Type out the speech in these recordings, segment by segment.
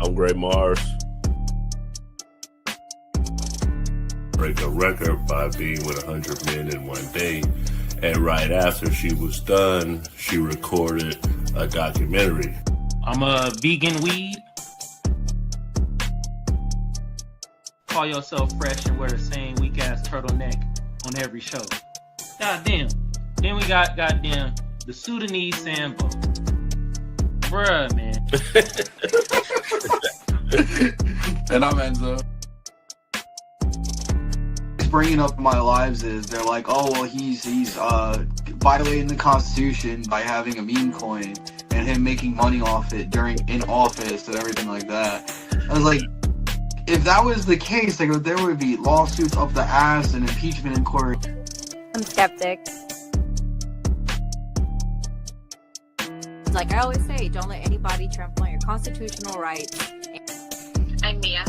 I'm Gray Mars. Break a record by being with 100 men in one day. And right after she was done, she recorded a documentary. I'm a vegan weed. Call yourself fresh and wear the same weak ass turtleneck on every show. Goddamn. Then we got goddamn the Sudanese Sambo. Bruh, man. And I'm Enzo. Bringing up in my lives is they're like, oh well, he's violating the Constitution by having a meme coin and him making money off it in office and everything like that. I was like, if that was the case, like there would be lawsuits up the ass and impeachment in court. I'm skeptic. Like I always say, don't let anybody trample on your constitutional rights. I'm Mia.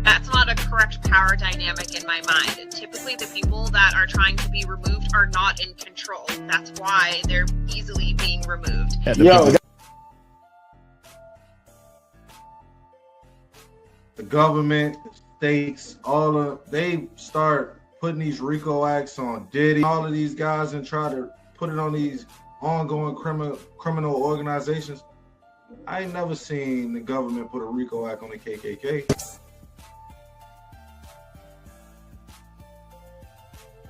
That's not a correct power dynamic in my mind. Typically, the people that are trying to be removed are not in control. That's why they're easily being removed. The government, states, they start putting these RICO acts on Diddy, all of these guys, and try to put it on these ongoing criminal organizations. I ain't never seen the government put a RICO act on the KKK.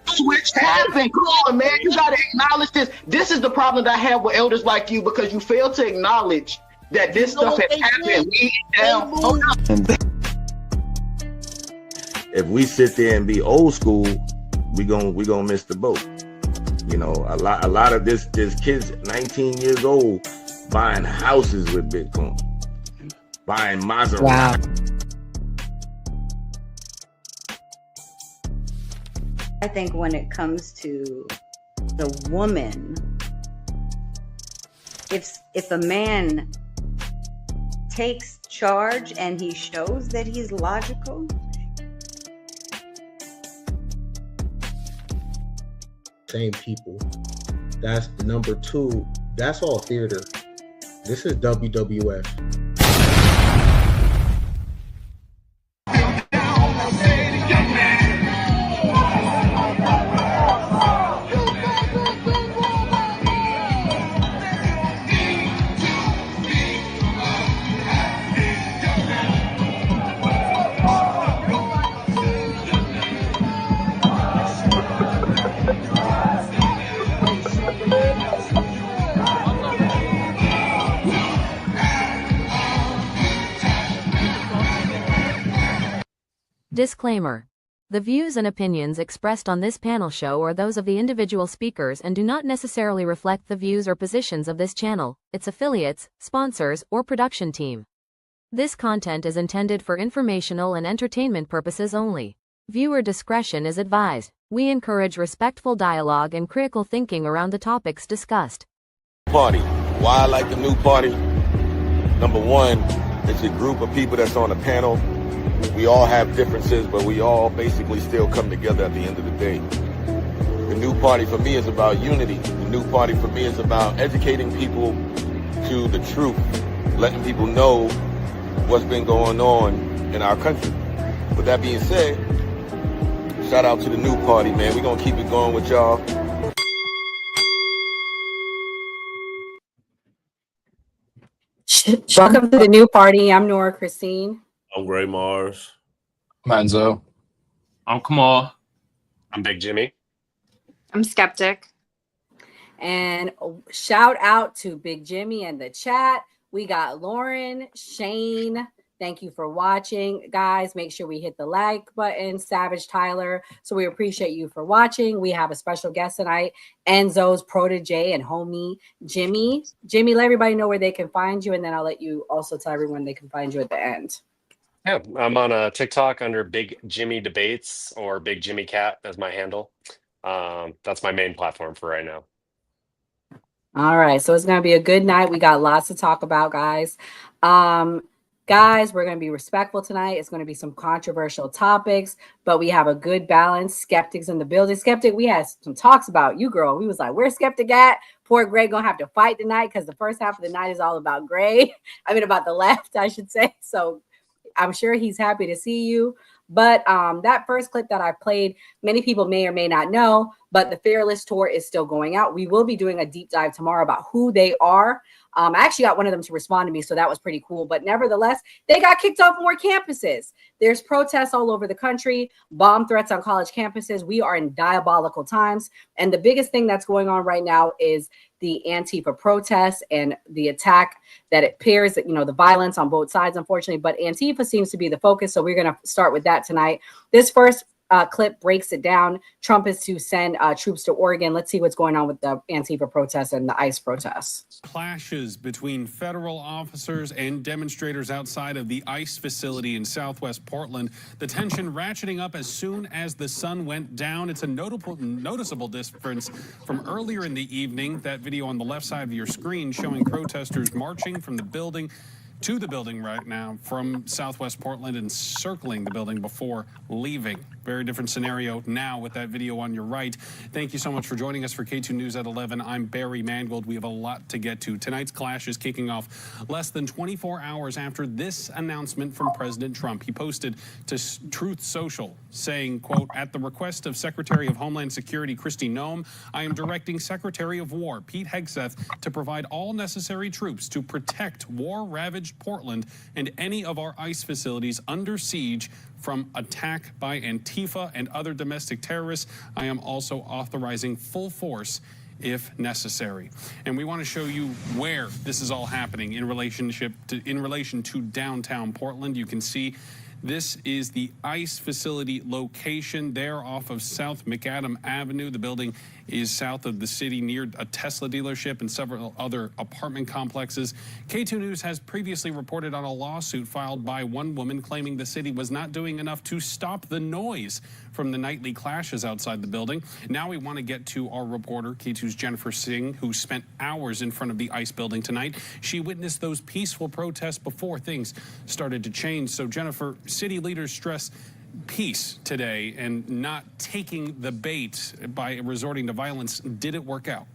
Switch happened. Come on, man. You got to acknowledge this. This is the problem that I have with elders like you, because you fail to acknowledge that this stuff has happened. If we sit there and be old school, we gonna miss the boat. You know, a lot of this kids 19 years old buying houses with Bitcoin, buying Maserati. Wow. I think when it comes to the woman, if a man takes charge and he shows that he's logical, same people. That's number two. That's all theater. This is WWF. Disclaimer. The views and opinions expressed on this panel show are those of the individual speakers and do not necessarily reflect the views or positions of this channel, its affiliates, sponsors, or production team. This content is intended for informational and entertainment purposes only. Viewer discretion is advised. We encourage respectful dialogue and critical thinking around the topics discussed. Party. Why I like the new party? Number one, it's a group of people that's on a panel. We all have differences, but we all basically still come together at the end of the day. The new party for me is about unity. The new party for me is about educating people to the truth, letting people know what's been going on in our country. With that being said, shout out to the new party, man. We're going to keep it going with y'all. Welcome to the new party. I'm Nora Christine. I'm Gray Mars. Manzo. I'm Kamal. I'm Big Jimmy. I'm skeptic. And shout out to Big Jimmy and the chat. We got Lauren, Shane. Thank you for watching, guys. Make sure we hit the like button. Savage Tyler. So we appreciate you for watching. We have a special guest tonight, Enzo's protege and homie, Jimmy. Jimmy, let everybody know where they can find you, and then I'll let you also tell everyone they can find you at the end. Yeah, I'm on TikTok under Big Jimmy Debates, or Big Jimmy Cat as my handle. That's my main platform for right now. All right, so it's going to be a good night. We got lots to talk about, guys. Guys, we're going to be respectful tonight. It's going to be some controversial topics, but we have a good balance. Skeptics in the building. Skeptic, we had some talks about you, girl. We was like, where's Skeptic at? Poor Greg gonna have to fight tonight because the first half of the night is all about Greg. I mean, about the left, I should say. So I'm sure he's happy to see you. But that first clip that I played, many people may or may not know, but the Fearless Tour is still going out. We will be doing a deep dive tomorrow about who they are. I actually got one of them to respond to me, so that was pretty cool. But nevertheless, they got kicked off more campuses. There's protests all over the country, bomb threats on college campuses. We are in diabolical times. And the biggest thing that's going on right now is the Antifa protests and the attack that it appears that, the violence on both sides, unfortunately. But Antifa seems to be the focus. So we're going to start with that tonight. This first clip breaks it down. Trump is to send troops to Oregon. Let's see what's going on with the Antifa protests and the ICE protests. Clashes between federal officers and demonstrators outside of the ICE facility in Southwest Portland. The tension ratcheting up as soon as the sun went down. It's a noticeable difference from earlier in the evening. That video on the left side of your screen showing protesters marching from the building to the building right now from Southwest Portland and circling the building before leaving. Very different scenario now with that video on your right. Thank you so much for joining us for K2 News at 11. I'm Barry Mangold. We have a lot to get to. Tonight's clash is kicking off less than 24 hours after this announcement from President Trump. He posted to Truth Social saying, quote, "At the request of Secretary of Homeland Security Kristi Noem, I am directing Secretary of War Pete Hegseth to provide all necessary troops to protect war-ravaged Portland and any of our ICE facilities under siege from attack by Antifa and other domestic terrorists. I am also authorizing full force if necessary." And we want to show you where this is all happening in relation to downtown Portland. You can see this is the ICE facility location there off of South McAdam Avenue. The building is south of the city near a Tesla dealership and several other apartment complexes. K2 News has previously reported on a lawsuit filed by one woman claiming the city was not doing enough to stop the noise from the nightly clashes outside the building. Now we want to get to our reporter, K2's Jennifer Singh, who spent hours in front of the ICE building tonight. She witnessed those peaceful protests before things started to change. So Jennifer, city leaders stress peace today and not taking the bait by resorting to violence. Did it work out?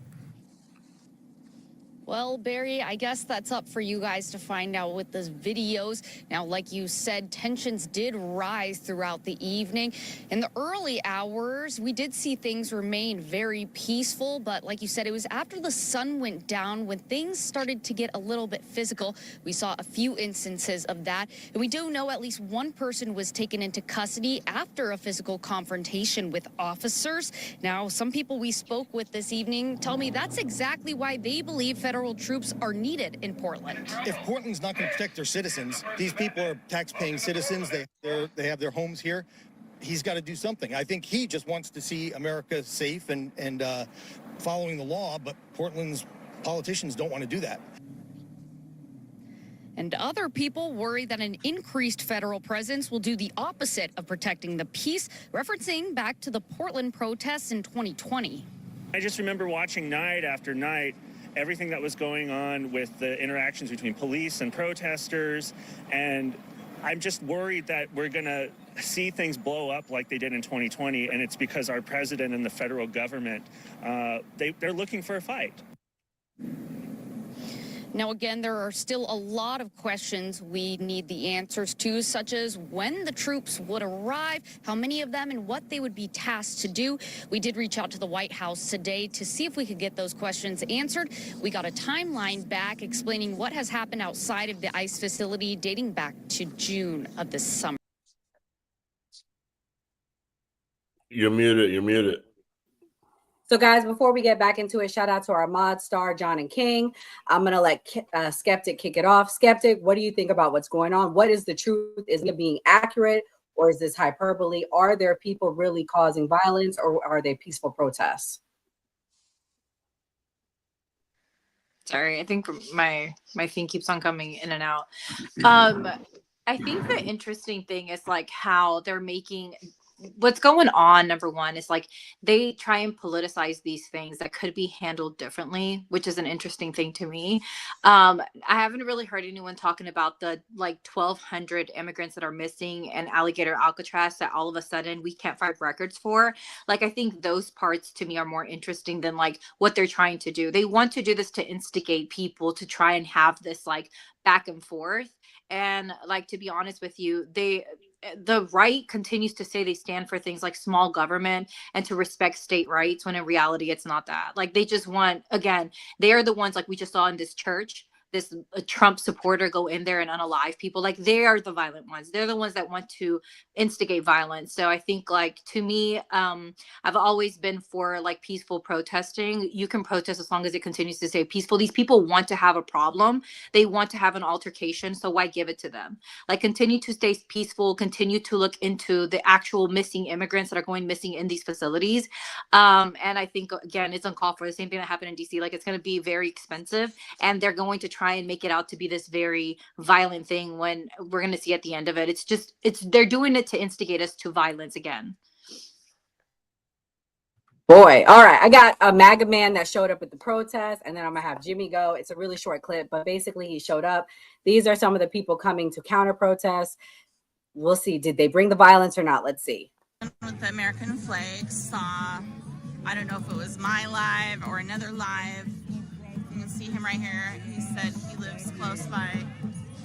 Well, Barry, I guess that's up for you guys to find out with the videos. Now, like you said, tensions did rise throughout the evening. In the early hours, we did see things remain very peaceful, but like you said, it was after the sun went down when things started to get a little bit physical. We saw a few instances of that, and we do know at least one person was taken into custody after a physical confrontation with officers. Now, some people we spoke with this evening tell me that's exactly why they believe federal troops are needed in Portland. If Portland's not going to protect their citizens, these people are tax-paying citizens. They have their homes here. He's got to do something. I think he just wants to see America safe and following the law, but Portland's politicians don't want to do that. And other people worry that an increased federal presence will do the opposite of protecting the peace, referencing back to the Portland protests in 2020. I just remember watching night after night everything that was going on with the interactions between police and protesters, and I'm just worried that we're going to see things blow up like they did in 2020, and it's because our president and the federal government, they're looking for a fight. Now, again, there are still a lot of questions we need the answers to, such as when the troops would arrive, how many of them, and what they would be tasked to do. We did reach out to the White House today to see if we could get those questions answered. We got a timeline back explaining what has happened outside of the ICE facility dating back to June of this summer. You're muted. So, guys, before we get back into it, shout out to our mod star, John and King. I'm going to let Skeptic kick it off. Skeptic, what do you think about what's going on? What is the truth? Is it being accurate, or is this hyperbole? Are there people really causing violence, or are they peaceful protests? Sorry, I think my thing keeps on coming in and out. I think the interesting thing is like how they're making what's going on, number one, is like they try and politicize these things that could be handled differently, which is an interesting thing to me. I haven't really heard anyone talking about the like 1,200 immigrants that are missing in Alligator Alcatraz that all of a sudden we can't find records for. Like, I think those parts to me are more interesting than like what they're trying to do. They want to do this to instigate people to try and have this like back and forth. And like, to be honest with you, the right continues to say they stand for things like small government and to respect state rights, when in reality it's not that. Like, they just want, again, they are the ones, like we just saw in this church, this Trump supporter go in there and unalive people. Like, they are the violent ones. They're the ones that want to instigate violence. So I think, like, to me, I've always been for like peaceful protesting. You can protest as long as it continues to stay peaceful. These people want to have a problem. They want to have an altercation. So why give it to them? Like, continue to stay peaceful, continue to look into the actual missing immigrants that are going missing in these facilities. And I think, again, it's uncalled for. The same thing that happened in DC. Like, it's going to be very expensive, and they're going to try and make it out to be this very violent thing when we're going to see at the end of it, they're doing it to instigate us to violence again. Boy, all right. I got a MAGA man that showed up at the protest, and then I'm gonna have Jimmy go. It's a really short clip, but basically he showed up. These are some of the people coming to counter protest. We'll see. Did they bring the violence or not? Let's see. With the American flag, saw, I don't know if it was my live or another live. You can see him right here. He said he lives close by,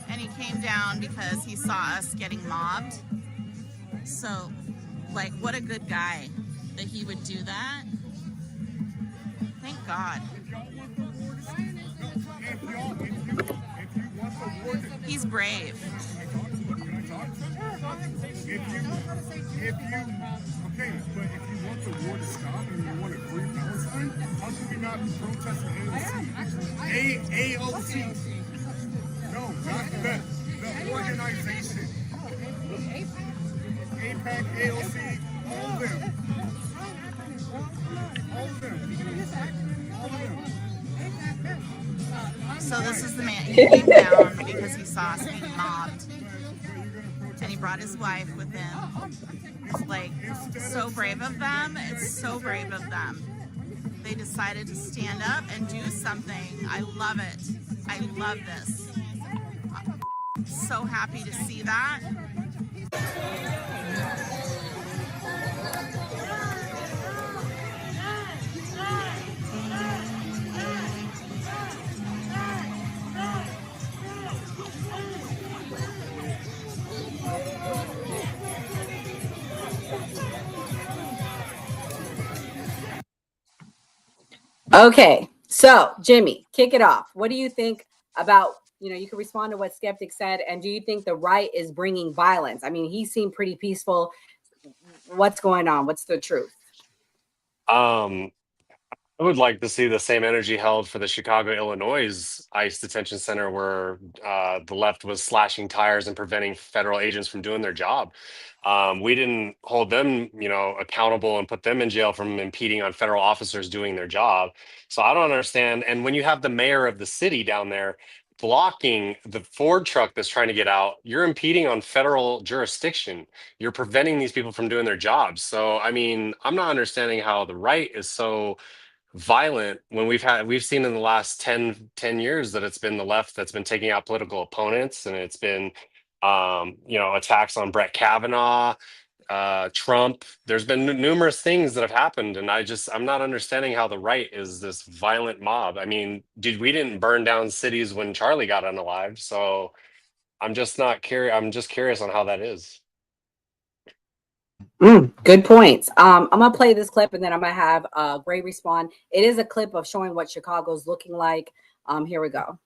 and he came down because he saw us getting mobbed. So, like, what a good guy that he would do that. Thank God. He's brave. Okay, but if you want the war to stop and you want to free Palestine, how can we not be protesting AOC? No, not the organization. APAC, AOC, all of them. All of them. All of them. So this is the man. He came down because he saw us being mobbed, and he brought his wife with him. It's like so brave of them. It's so brave of them. They decided to stand up and do something. I love it. I love this. I'm so happy to see that. Okay, so Jimmy, kick it off. What do you think about, you can respond to what Skeptic said, and do you think the right is bringing violence? I mean, he seemed pretty peaceful. What's going on? What's the truth? I would like to see the same energy held for the Chicago, Illinois ICE detention center, where the left was slashing tires and preventing federal agents from doing their job. We didn't hold them, accountable and put them in jail from impeding on federal officers doing their job. So I don't understand. And when you have the mayor of the city down there blocking the Ford truck that's trying to get out, you're impeding on federal jurisdiction. You're preventing these people from doing their jobs. So, I mean, I'm not understanding how the right is so violent when we've seen in the last 10 years that it's been the left that's been taking out political opponents, and it's been attacks on Brett Kavanaugh, Trump. There's been numerous things that have happened, and I'm not understanding how the right is this violent mob. I mean, we didn't burn down cities when Charlie got unalived, so I'm just not curious. I'm just curious on how that is. Good points. I'm gonna play this clip, and then I'm gonna have Gray respond. It is a clip of showing what Chicago's looking like. Here we go.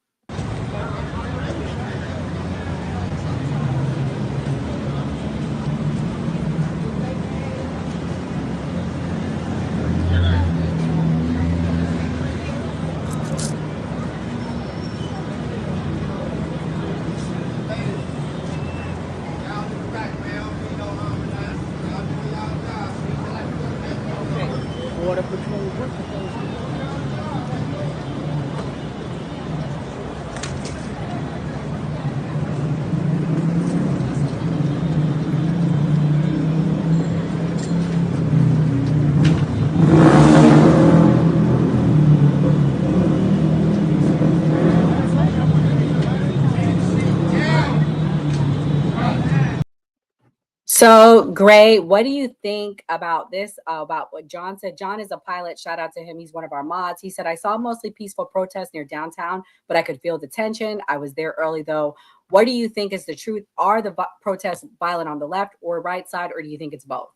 So, Gray, what do you think about this? About what John said? John is a pilot. Shout out to him. He's one of our mods. He said, I saw mostly peaceful protests near downtown, but I could feel the tension. I was there early, though. What do you think is the truth? Are the protests violent on the left or right side, or do you think it's both?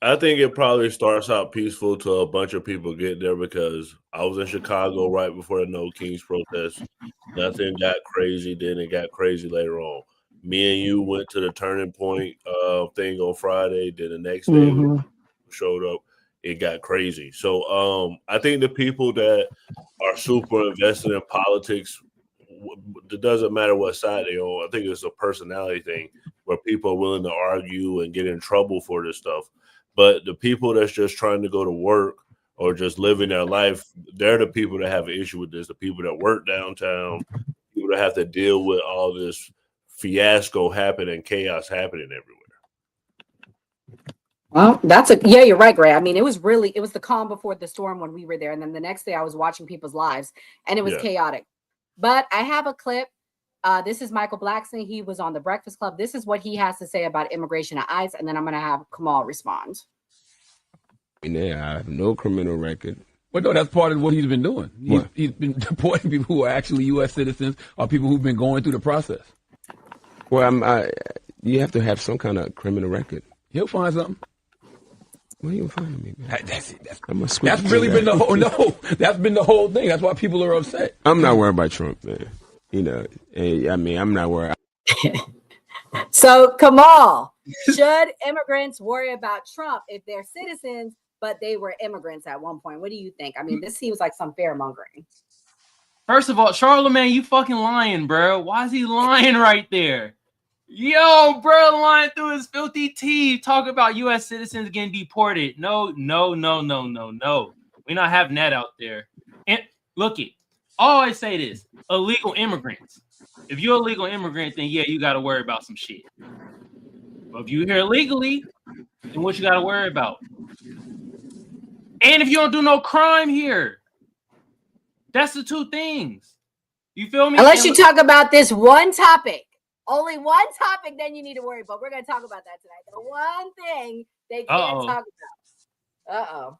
I think it probably starts out peaceful till a bunch of people get there, because I was in Chicago right before the No Kings protest. Nothing got crazy, then it got crazy later on. Me and you went to the Turning Point thing on Friday. Then the next day we showed up, it got crazy. So I think the people that are super invested in politics, it doesn't matter what side they on. I think it's a personality thing where people are willing to argue and get in trouble for this stuff. But the people that's just trying to go to work or just living their life, they're the people that have an issue with this. The people that work downtown, people that have to deal with all this fiasco happening, chaos happening everywhere. Well, yeah, you're right, Gray. I mean, it was the calm before the storm when we were there. And then the next day I was watching people's lives and it was chaotic. But I have a clip. This is Michael Blackson. He was on the Breakfast Club. This is what he has to say about immigration at ICE. And then I'm going to have Kamal respond. I have no criminal record. Well, no, that's part of what he's been doing. He's been deporting people who are actually U.S. citizens or people who've been going through the process. Well, you have to have some kind of criminal record. He'll find something. Where you finding me, man? That's really been the whole. No, that's been the whole thing. That's why people are upset. I'm not worried about Trump, man. You know, I mean, I'm not worried. So, Kamal, should immigrants worry about Trump if they're citizens, but they were immigrants at one point? What do you think? I mean, this seems like some fair mongering. First of all, Charlamagne, you fucking lying, bro. Why is he lying right there? Yo, bro, lying through his filthy teeth, talking about U.S. citizens getting deported. No. We're not having that out there. And look it. Always say this: illegal immigrants. If you're a legal immigrant, then yeah, you got to worry about some shit. But if you're here illegally, then what you got to worry about? And if you don't do no crime here, that's the two things. You feel me? Unless you talk about this one topic. Only one topic, then you need to worry about. We're going to talk about that tonight. The one thing they can't talk about.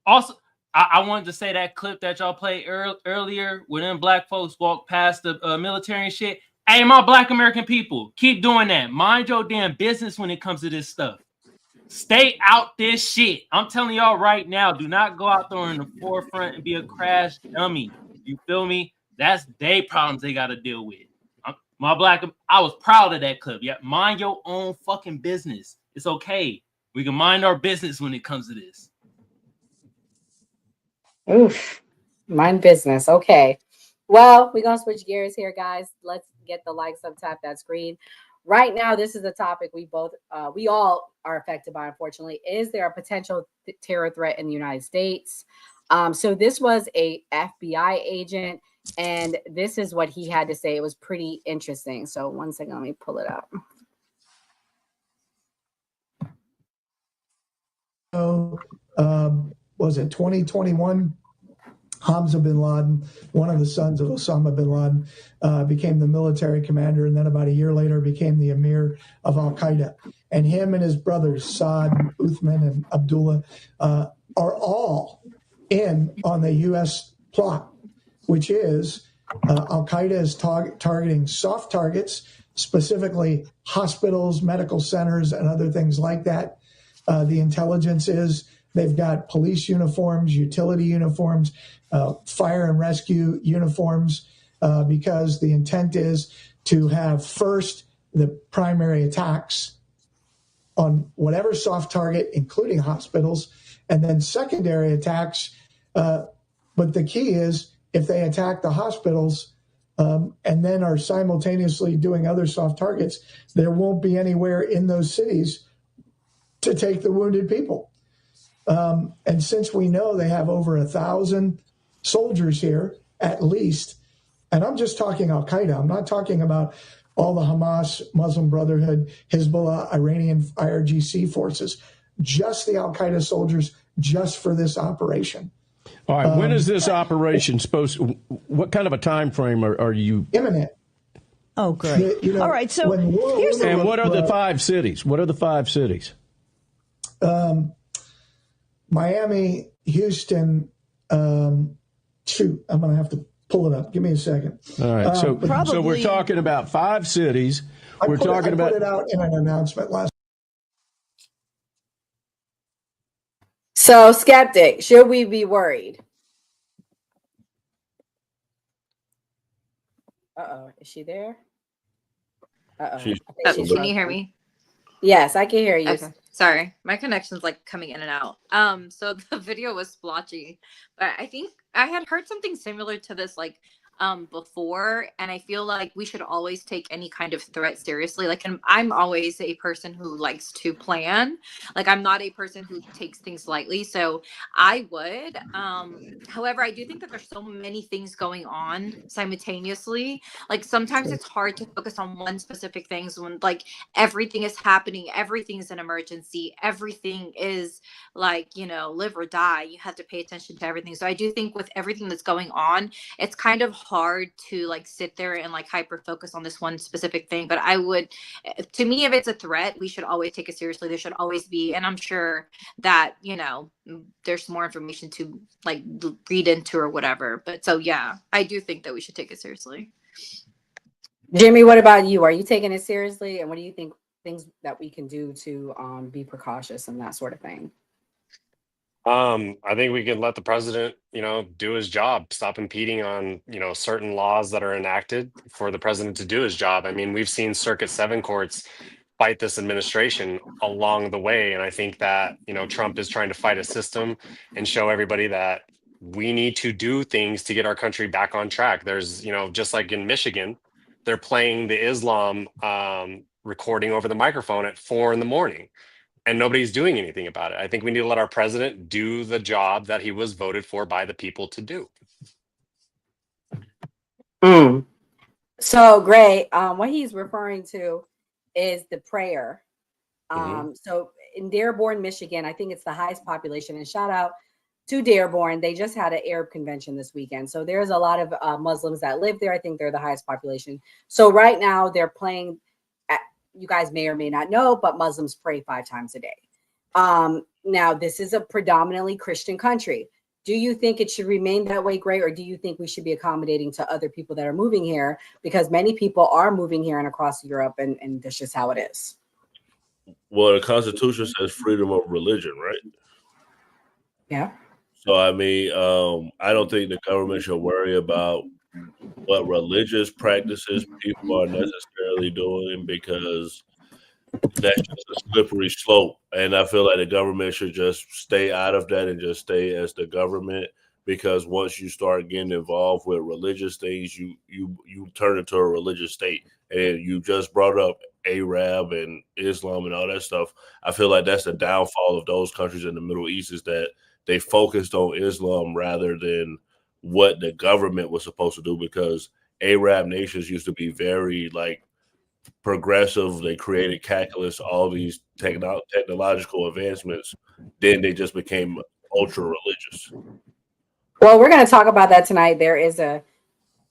Also, I wanted to say that clip that y'all played earlier when them black folks walked past the military and shit. Hey, my black American people, keep doing that. Mind your damn business when it comes to this stuff. Stay out this shit. I'm telling y'all right now, do not go out there in the forefront and be a crash dummy. You feel me? That's their problems they got to deal with. I was proud of that clip. Yeah, mind your own fucking business. It's okay. We can mind our business when it comes to this. Oof, mind business. Okay. Well, we're going to switch gears here, guys. Let's get the likes up, tap that screen. Right now, this is a topic we all are affected by, unfortunately. Is there a potential terror threat in the United States? So this was a FBI agent, and this is what he had to say. It was pretty interesting. So one second, let me pull it up. Was it 2021? Hamza bin Laden, one of the sons of Osama bin Laden, became the military commander, and then about a year later became the emir of Al-Qaeda. And him and his brothers, Saad, Uthman, and Abdullah, are all in on the U.S. plot, which is Al-Qaeda is targeting soft targets, specifically hospitals, medical centers, and other things like that. The intelligence is they've got police uniforms, utility uniforms, fire and rescue uniforms, because the intent is to have first the primary attacks on whatever soft target, including hospitals, and then secondary attacks. But the key is if they attack the hospitals and then are simultaneously doing other soft targets, there won't be anywhere in those cities to take the wounded people. And since we know they have over 1,000 soldiers here, at least, and I'm just talking Al-Qaeda, I'm not talking about all the Hamas, Muslim Brotherhood, Hezbollah, Iranian IRGC forces, just the Al-Qaeda soldiers, just for this operation. All right, when is this operation supposed to, what kind of a time frame are you? Imminent. Oh, great. You know, All right. So when war- here's the. And what are the 5 cities? What are the 5 cities? Miami, Houston. Shoot, I'm going to have to pull it up. Give me a second. All right. So But we're talking about 5 cities. I We're put talking about it out in an announcement last. So, skeptic, should we be worried? Uh-oh, is she there? Uh-oh. She's- I think she's Can you hear me? Yes, I can hear you. Okay. Sorry, my connection's like coming in and out. So the video was splotchy, but I think I had heard something similar to this like before, and I feel like we should always take any kind of threat seriously. Like, I'm always a person who likes to plan. Like, I'm not a person who takes things lightly, so I would. However, I do think that there's so many things going on simultaneously. Like, sometimes it's hard to focus on one specific things when like everything is happening, everything is an emergency, everything is like, you know, live or die. You have to pay attention to everything. So I do think with everything that's going on, it's kind of hard to like sit there and like hyper focus on this one specific thing. But I would, to me, if it's a threat, we should always take it seriously. There should always be, and I'm sure that, you know, there's more information to like read into or whatever. But so yeah, I do think that we should take it seriously. Jimmy, what about you? Are you taking it seriously? And what do you think things that we can do to be precautious and that sort of thing? I think we can let the president, you know, do his job, stop impeding on, you know, certain laws that are enacted for the president to do his job. I mean, we've seen Circuit 7 courts fight this administration along the way. And I think that, you know, Trump is trying to fight a system and show everybody that we need to do things to get our country back on track. There's, you know, just like in Michigan, they're playing the Islam recording over the microphone at 4 a.m. and nobody's doing anything about it. I think we need to let our president do the job that he was voted for by the people to do. So Gray, what he's referring to is the prayer. So in Dearborn, Michigan, I think it's the highest population. And shout out to Dearborn. They just had an Arab convention this weekend. So there's a lot of Muslims that live there. I think they're the highest population. So right now they're playing, you guys may or may not know, but Muslims pray 5 times a day. Now, this is a predominantly Christian country. Do you think it should remain that way, Gray, or do you think we should be accommodating to other people that are moving here? Because many people are moving here and across Europe, and that's just how it is. Well, the Constitution says freedom of religion, right? Yeah. So, I mean, I don't think the government should worry about what religious practices people are necessarily doing, because that's just a slippery slope. And I feel like the government should just stay out of that and just stay as the government, because once you start getting involved with religious things, you turn into a religious state. And you just brought up Arab and Islam and all that stuff. I feel like that's the downfall of those countries in the Middle East, is that they focused on Islam rather than what the government was supposed to do, because Arab nations used to be very like progressive. They created calculus, all these technological advancements. Then they just became ultra religious. Well, we're going to talk about that tonight. There is a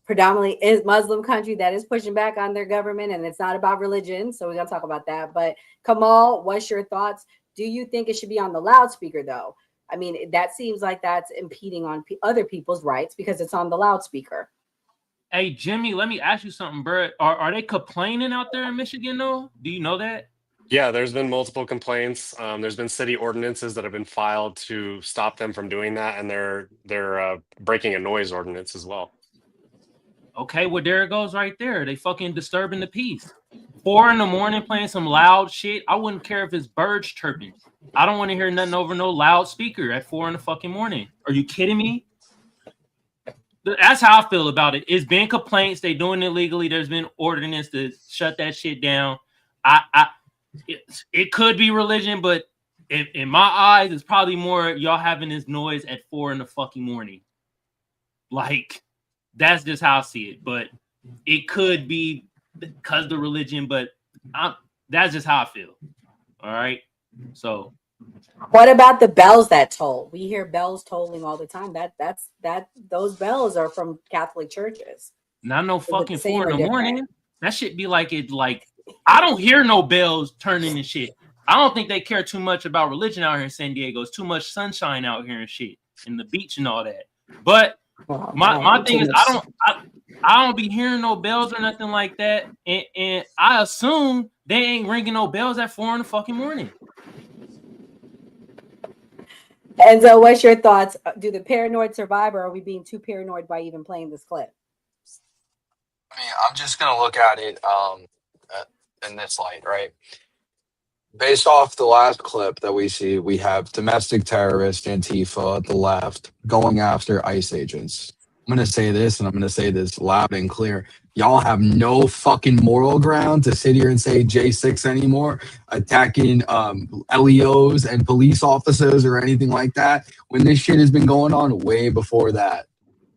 predominantly Muslim country that is pushing back on their government, and it's not about religion. So we're going to talk about that. But Kamal, what's your thoughts? Do you think it should be on the loudspeaker, though? I mean, that seems like that's impeding on other people's rights because it's on the loudspeaker. Hey, Jimmy, let me ask you something, bro. Are they complaining out there in Michigan, though? Do you know that? Yeah, there's been multiple complaints. There's been city ordinances that have been filed to stop them from doing that, and they're breaking a noise ordinance as well. Okay, well, there it goes right there. They fucking disturbing the peace. 4 a.m. playing some loud shit. I wouldn't care if it's birds chirping. I don't want to hear nothing over no loudspeaker at 4 a.m. Are you kidding me? That's how I feel about it. It's been complaints. They doing it legally. There's been ordinance to shut that shit down. It could be religion, but in my eyes, it's probably more y'all having this noise at 4 a.m. Like, that's just how I see it. But it could be because of the religion, but that's just how I feel. All right. So what about the bells that toll? We hear bells tolling all the time. Those bells are from Catholic churches. Not no fucking 4 a.m. that shit be like I don't hear no bells turning and shit. I don't think they care too much about religion out here in San Diego. It's too much sunshine out here and shit, and the beach and all that. But my thing is, I don't be hearing no bells or nothing like that, and I assume they ain't ringing no bells at 4 in the fucking morning. And so, what's your thoughts? Do the paranoid survive, or are we being too paranoid by even playing this clip? I mean, I'm just gonna look at it in this light, right? Based off the last clip that we see, we have domestic terrorist Antifa, the left, going after ICE agents. I'm going to say this, and I'm going to say this loud and clear. Y'all have no fucking moral ground to sit here and say J6 anymore, attacking LEOs and police officers or anything like that, when this shit has been going on way before that.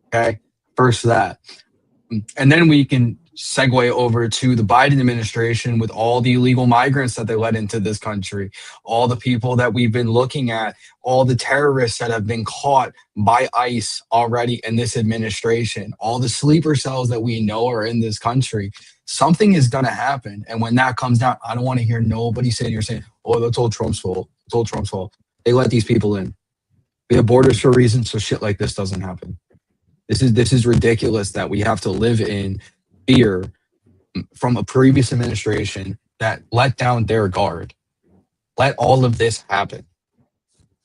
Okay? First that. And then we can segue over to the Biden administration with all the illegal migrants that they let into this country, all the people that we've been looking at, all the terrorists that have been caught by ICE already in this administration, all the sleeper cells that we know are in this country. Something is going to happen. And when that comes down, I don't want to hear nobody sitting here saying, oh, that's all Trump's fault. It's all Trump's fault. They let these people in. We have borders for a reason, so shit like this doesn't happen. This is ridiculous that we have to live in fear from a previous administration that let down their guard. Let all of this happen.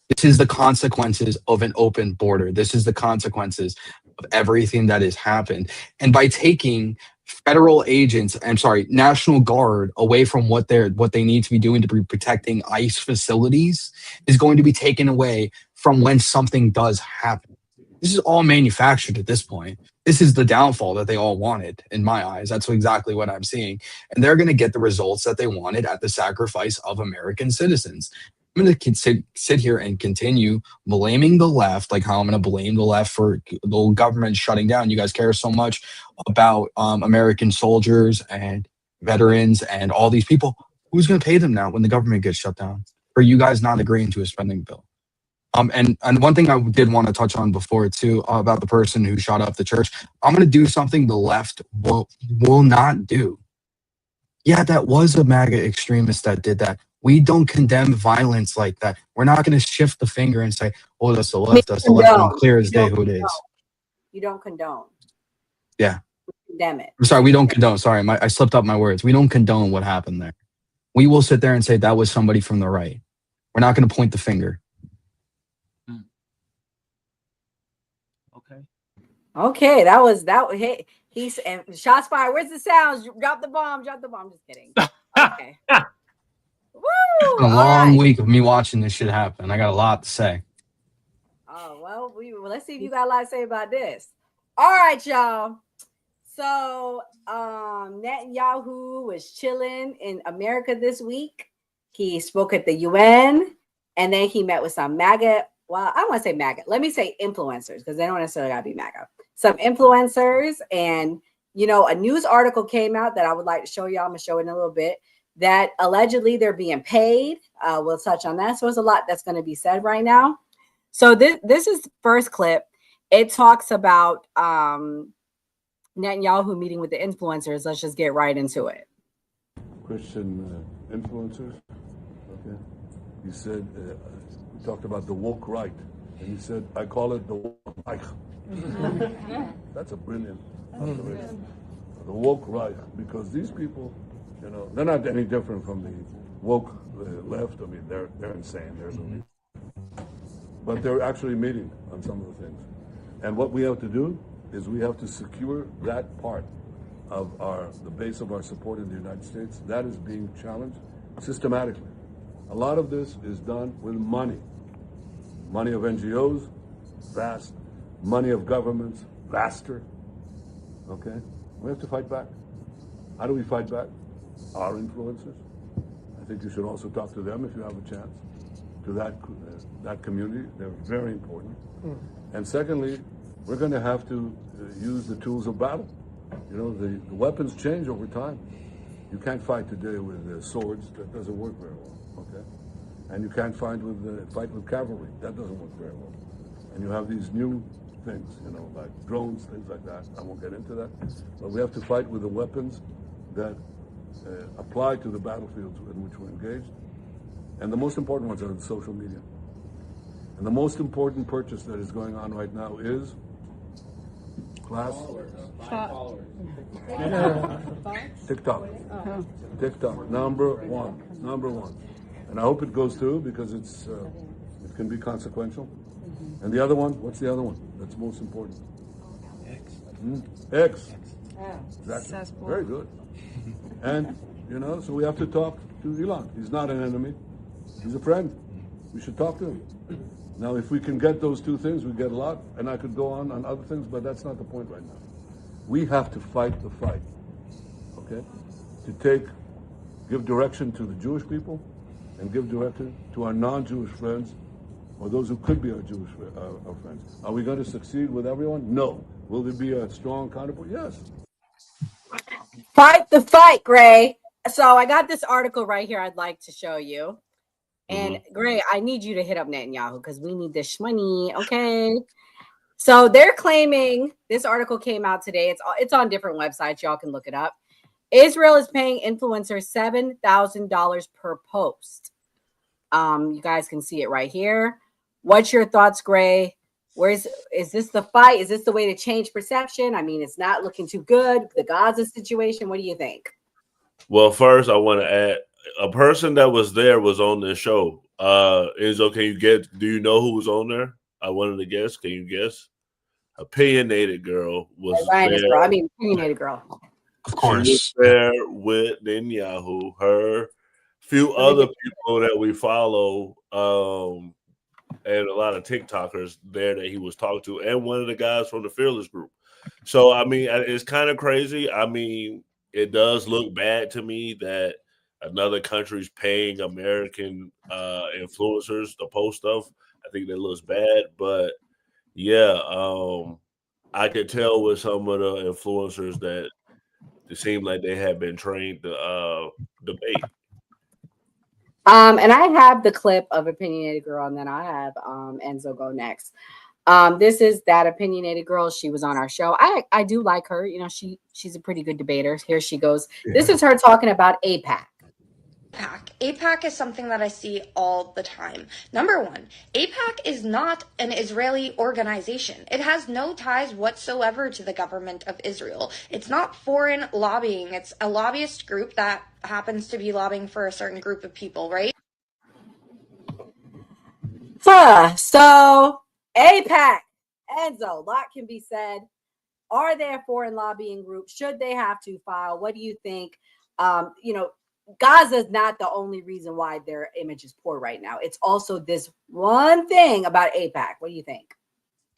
This is the consequences of an open border. This is the consequences of everything that has happened. And by taking federal agents, National Guard away from what they need to be doing to be protecting ICE facilities is going to be taken away from when something does happen. This is all manufactured at this point. This is the downfall that they all wanted, in my eyes. That's exactly what I'm seeing. And they're going to get the results that they wanted at the sacrifice of American citizens. I'm going to sit here and continue blaming the left, like how I'm going to blame the left for the government shutting down. You guys care so much about American soldiers and veterans and all these people. Who's going to pay them now when the government gets shut down? For you guys not agreeing to a spending bill? And one thing I did want to touch on before too, about the person who shot up the church. I'm going to do something the left will not do. Yeah, that was a MAGA extremist that did that. We don't condemn violence like that. We're not going to shift the finger and say, oh, that's the left, that's the left. And clear as day who it is. You don't condone. Yeah. We condemn it. I'm sorry, we don't condone. Sorry, I slipped up my words. We don't condone what happened there. We will sit there and say that was somebody from the right. We're not going to point the finger. Okay, that was. Hey, he's and shots fired. Where's the sounds? Drop the bomb. Drop the bomb. Just kidding. Okay. Woo! A long week of me watching this shit happen. I got a lot to say. Oh well, let's see if you got a lot to say about this. All right, y'all. So Netanyahu was chilling in America this week. He spoke at the UN, and then he met with some MAGA. Well, I don't want to say MAGA. Let me say influencers, because they don't necessarily got to be MAGA. Some influencers, and a news article came out that I would like to show y'all. I'm gonna show it in a little bit. That allegedly they're being paid. We'll touch on that. So there's a lot that's going to be said right now. So this is the first clip. It talks about Netanyahu meeting with the influencers. Let's just get right into it. Christian influencers. Okay. You said we talked about the woke right, and you said I call it the woke right. That's a brilliant observation. The woke right, because these people, they're not any different from the woke left. I mean, they're insane. But they're actually meeting on some of the things. And what we have to do is we have to secure that part of the base of our support in the United States. That is being challenged systematically. A lot of this is done with money. Money of NGOs, vast. Money of governments, vaster. Okay? We have to fight back. How do we fight back? Our influencers. I think you should also talk to them if you have a chance. To that community. They're very important. And secondly, we're going to have to use the tools of battle. The weapons change over time. You can't fight today with swords. That doesn't work very well. Okay? And you can't fight with cavalry. That doesn't work very well. And you have these new things, like drones, things like that. I won't get into that. But we have to fight with the weapons that apply to the battlefields in which we're engaged. And the most important ones are the social media. And the most important purchase that is going on right now is class TikTok. TikTok, number one. And I hope it goes through because it can be consequential. And the other one, what's the other one that's most important? X. Exactly. Very good. And, so we have to talk to Elon. He's not an enemy. He's a friend. We should talk to him. Now, if we can get those two things, we get a lot. And I could go on other things, but that's not the point right now. We have to fight the fight, okay? To give direction to the Jewish people and give direction to our non-Jewish friends or those who could be our Jewish our friends. Are we going to succeed with everyone? No. Will there be a strong counterpoint? Yes. Fight the fight, Gray. So I got this article right here I'd like to show you. And Gray, I need you to hit up Netanyahu because we need this money, okay? So they're claiming, this article came out today. It's on different websites. Y'all can look it up. Israel is paying influencers $7,000 per post. You guys can see it right here. What's your thoughts, Gray? Is this the fight? Is this the way to change perception? I mean, it's not looking too good. The Gaza situation. What do you think? Well, first I want to add, a person that was there was on this show. Enzo, do you know who was on there? I wanted to guess. Can you guess? Opinionated girl was there. Opinionated girl. Of course. She was there with Netanyahu, her, few other people that we follow, and a lot of TikTokers there that he was talking to, and one of the guys from the Fearless group. So, I mean, it's kind of crazy. I mean, it does look bad to me that another country's paying American influencers to post stuff. I think that looks bad, but yeah, I could tell with some of the influencers that it seemed like they had been trained to debate. And I have the clip of Opinionated Girl, and then I have Enzo go next. This is that Opinionated Girl. She was on our show. I do like her. She's a pretty good debater. Here she goes. Yeah. This is her talking about AIPAC. AIPAC is something that I see all the time. Number one, AIPAC is not an Israeli organization. It has no ties whatsoever to the government of Israel. It's not foreign lobbying. It's a lobbyist group that happens to be lobbying for a certain group of people, right? So AIPAC, Enzo, a lot can be said. Are they a foreign lobbying group? Should they have to file? What do you think? Gaza is not the only reason why their image is poor right now. It's also this one thing about AIPAC. What do you think?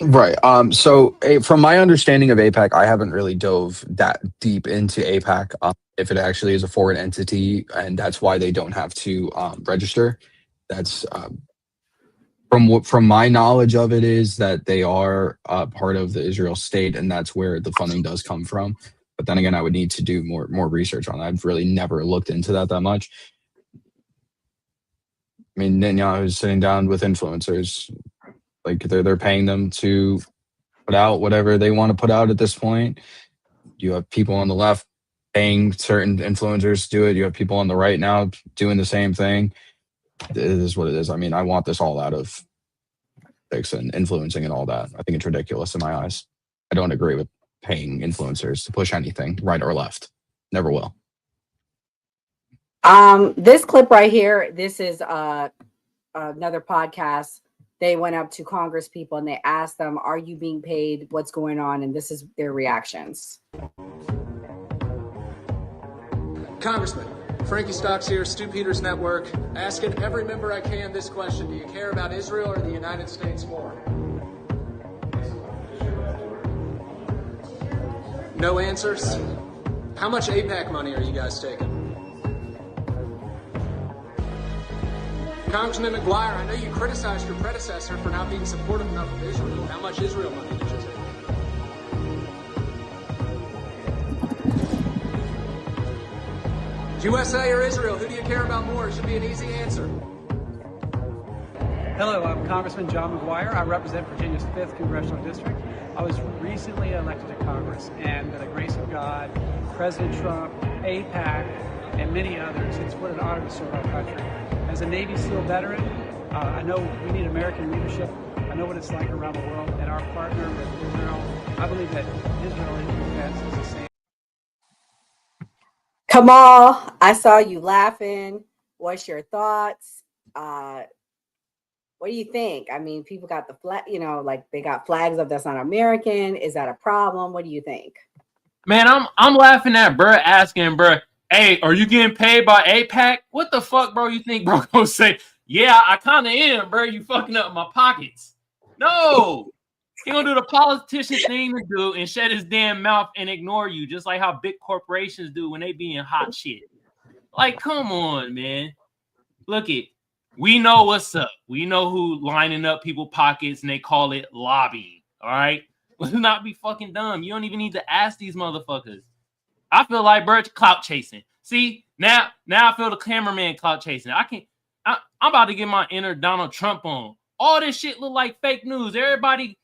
Right. So from my understanding of AIPAC, I haven't really dove that deep into AIPAC, if it actually is a foreign entity, and that's why they don't have to register. That's from my knowledge of it is that they are part of the Israel state, and that's where the funding does come from. But then again, I would need to do more research on that. I've really never looked into that much. I mean, Netanyahu is sitting down with influencers. Like they're paying them to put out whatever they want to put out at this point. You have people on the left paying certain influencers to do it. You have people on the right now doing the same thing. It is what it is. I mean, I want this all out of politics and influencing and all that. I think it's ridiculous in my eyes. I don't agree with paying influencers to push anything, right or left. Never will. This clip right here, this is another podcast. They went up to Congress people and they asked them, are you being paid? What's going on? And this is their reactions. Congressman, Frankie Stocks here, Stu Peters Network, asking every member I can this question. Do you care about Israel or the United States more? No answers? How much AIPAC money are you guys taking? Congressman McGuire, I know you criticized your predecessor for not being supportive enough of Israel. How much Israel money did you take? USA or Israel, who do you care about more? It should be an easy answer. Hello, I'm Congressman John McGuire. I represent Virginia's 5th Congressional District. I was recently elected to Congress, and by the grace of God, President Trump AIPAC, and many others. It's what an honor to serve our country. As a Navy SEAL veteran, I know we need American leadership. I know what it's like around the world, and our partner with Israel, I believe that Israel and the U.S. is the same. Kamal, I saw you laughing. What's your thoughts? What do you think? I mean, people got the flag, like they got flags up that's not American. Is that a problem? What do you think? Man, I'm laughing at bro asking bro, hey, are you getting paid by APAC? What the fuck, bro? You think bro gonna say, yeah, I kind of am, bro. You fucking up my pockets. No, he gonna do the politician thing to do and shut his damn mouth and ignore you, just like how big corporations do when they be in hot shit. Like, come on, man. Look it. We know what's up. We know who lining up people's pockets and they call it lobbying. All right. Let's not be fucking dumb. You don't even need to ask these motherfuckers. I feel like Birch clout chasing. See, now I feel the cameraman clout chasing. I'm about to get my inner Donald Trump on. All this shit look like fake news. Everybody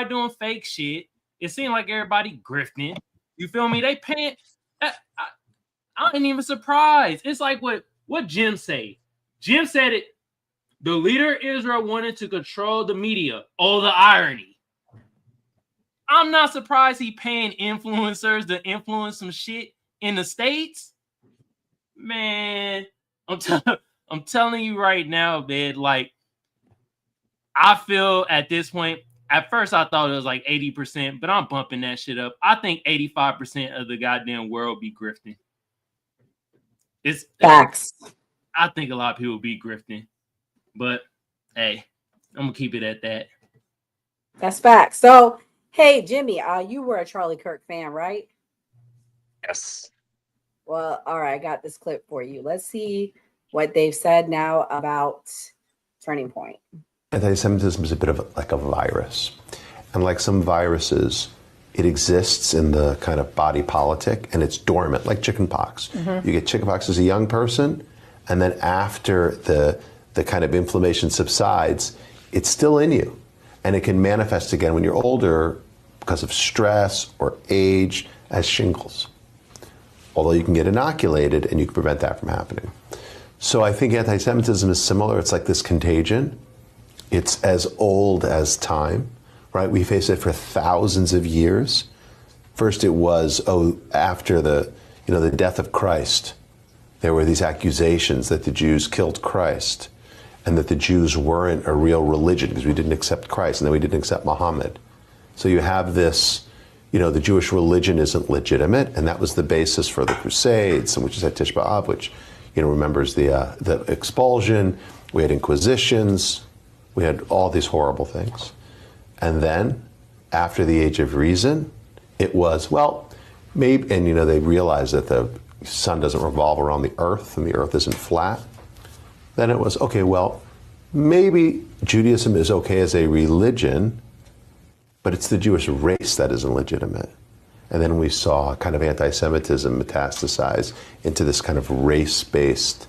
doing fake shit. It seems like everybody grifting. You feel me? They paying. I ain't even surprised. It's like what Jim say. Jim said it. The leader of Israel wanted to control the media. Oh, the irony. I'm not surprised he paying influencers to influence some shit in the States. Man, I'm telling you right now, man, like, I feel at this point, at first I thought it was like 80%, but I'm bumping that shit up. I think 85% of the goddamn world be grifting. It's facts. I think a lot of people be grifting. But hey, I'm gonna keep it at that. That's facts. So, hey, Jimmy, you were a Charlie Kirk fan, right? Yes. Well, all right, I got this clip for you. Let's see what they've said now about Turning Point. Anti-Semitism is a bit of like a virus. And like some viruses, it exists in the kind of body politic and it's dormant, like chickenpox. Mm-hmm. You get chickenpox as a young person, and then after the kind of inflammation subsides, it's still in you. And it can manifest again when you're older because of stress or age as shingles. Although you can get inoculated and you can prevent that from happening. So I think anti-Semitism is similar. It's like this contagion. It's as old as time, right? We face it for thousands of years. First it was, after the death of Christ, there were these accusations that the Jews killed Christ and that the Jews weren't a real religion because we didn't accept Christ and then we didn't accept Muhammad. So you have this, the Jewish religion isn't legitimate, and that was the basis for the Crusades, which is at Tish B'Av, which, remembers the expulsion. We had inquisitions. We had all these horrible things. And then, after the Age of Reason, it was, maybe, and they realized that the sun doesn't revolve around the earth and the earth isn't flat. Then it was, okay, maybe Judaism is okay as a religion, but it's the Jewish race that isn't legitimate. And then we saw kind of anti-Semitism metastasize into this kind of race-based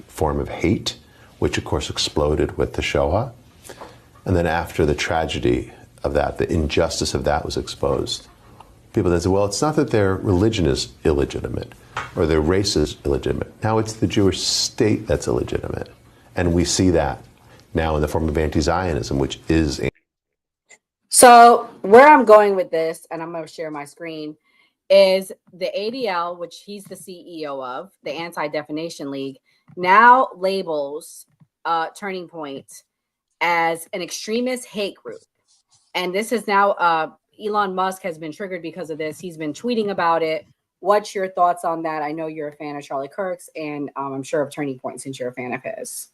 form of hate, which of course exploded with the Shoah. And then after the tragedy of that, the injustice of that was exposed, people then said, it's not that their religion is illegitimate or their race is illegitimate. Now it's the Jewish state that's illegitimate. And we see that now in the form of anti-Zionism, which is... So where I'm going with this, and I'm going to share my screen, is the ADL, which he's the CEO of, the Anti-Defamation League, now labels Turning Point as an extremist hate group. And this is now, Elon Musk has been triggered because of this. He's been tweeting about it. What's your thoughts on that? I know you're a fan of Charlie Kirk's, and I'm sure of Turning Point since you're a fan of his.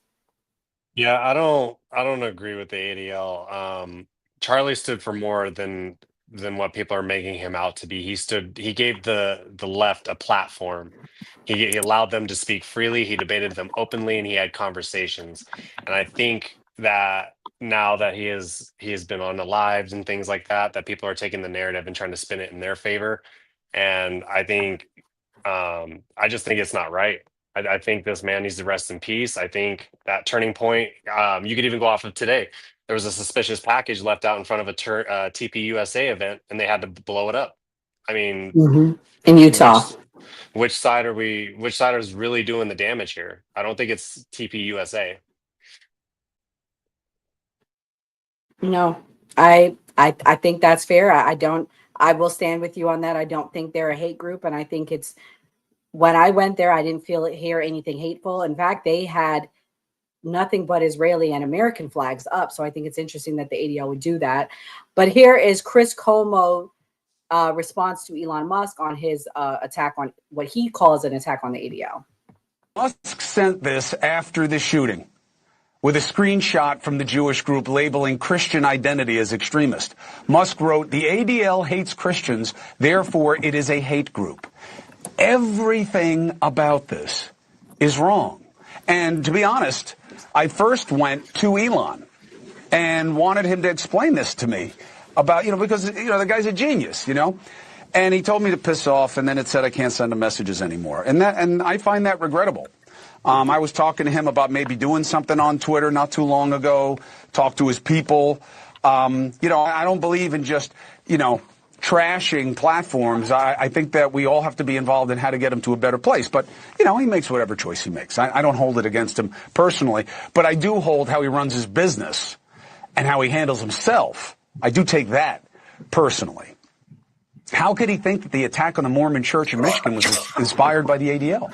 Yeah, I don't agree with the ADL. Charlie stood for more than what people are making him out to be. He gave the left a platform. He allowed them to speak freely. He debated them openly, and he had conversations. And I think that now that he has been on the lives and things like that, that people are taking the narrative and trying to spin it in their favor. And I think, I just think it's not right. I think this man needs to rest in peace. I think that Turning Point, you could even go off of today. There was a suspicious package left out in front of a TPUSA event, and they had to blow it up. I mean, in Utah. which side is really doing the damage here? I don't think it's TPUSA. No, I think that's fair. I will stand with you on that. I don't think they're a hate group, and I think it's when I went there, I didn't hear anything hateful. In fact, they had nothing but Israeli and American flags up. So I think it's interesting that the ADL would do that. But here is Chris Cuomo response to Elon Musk on his attack on what he calls an attack on the ADL. Musk sent this after the shooting with a screenshot from the Jewish group labeling Christian identity as extremist. Musk wrote, "The ADL hates Christians, therefore it is a hate group." Everything about this is wrong. And to be honest, I first went to Elon and wanted him to explain this to me about, because, the guy's a genius, and he told me to piss off, and then it said I can't send him messages anymore. And I find that regrettable. I was talking to him about maybe doing something on Twitter not too long ago, talk to his people. I don't believe in just, trashing platforms. I think that we all have to be involved in how to get him to a better place. But, he makes whatever choice he makes. I don't hold it against him personally, but I do hold how he runs his business and how he handles himself. I do take that personally. How could he think that the attack on the Mormon Church in Michigan was inspired by the ADL?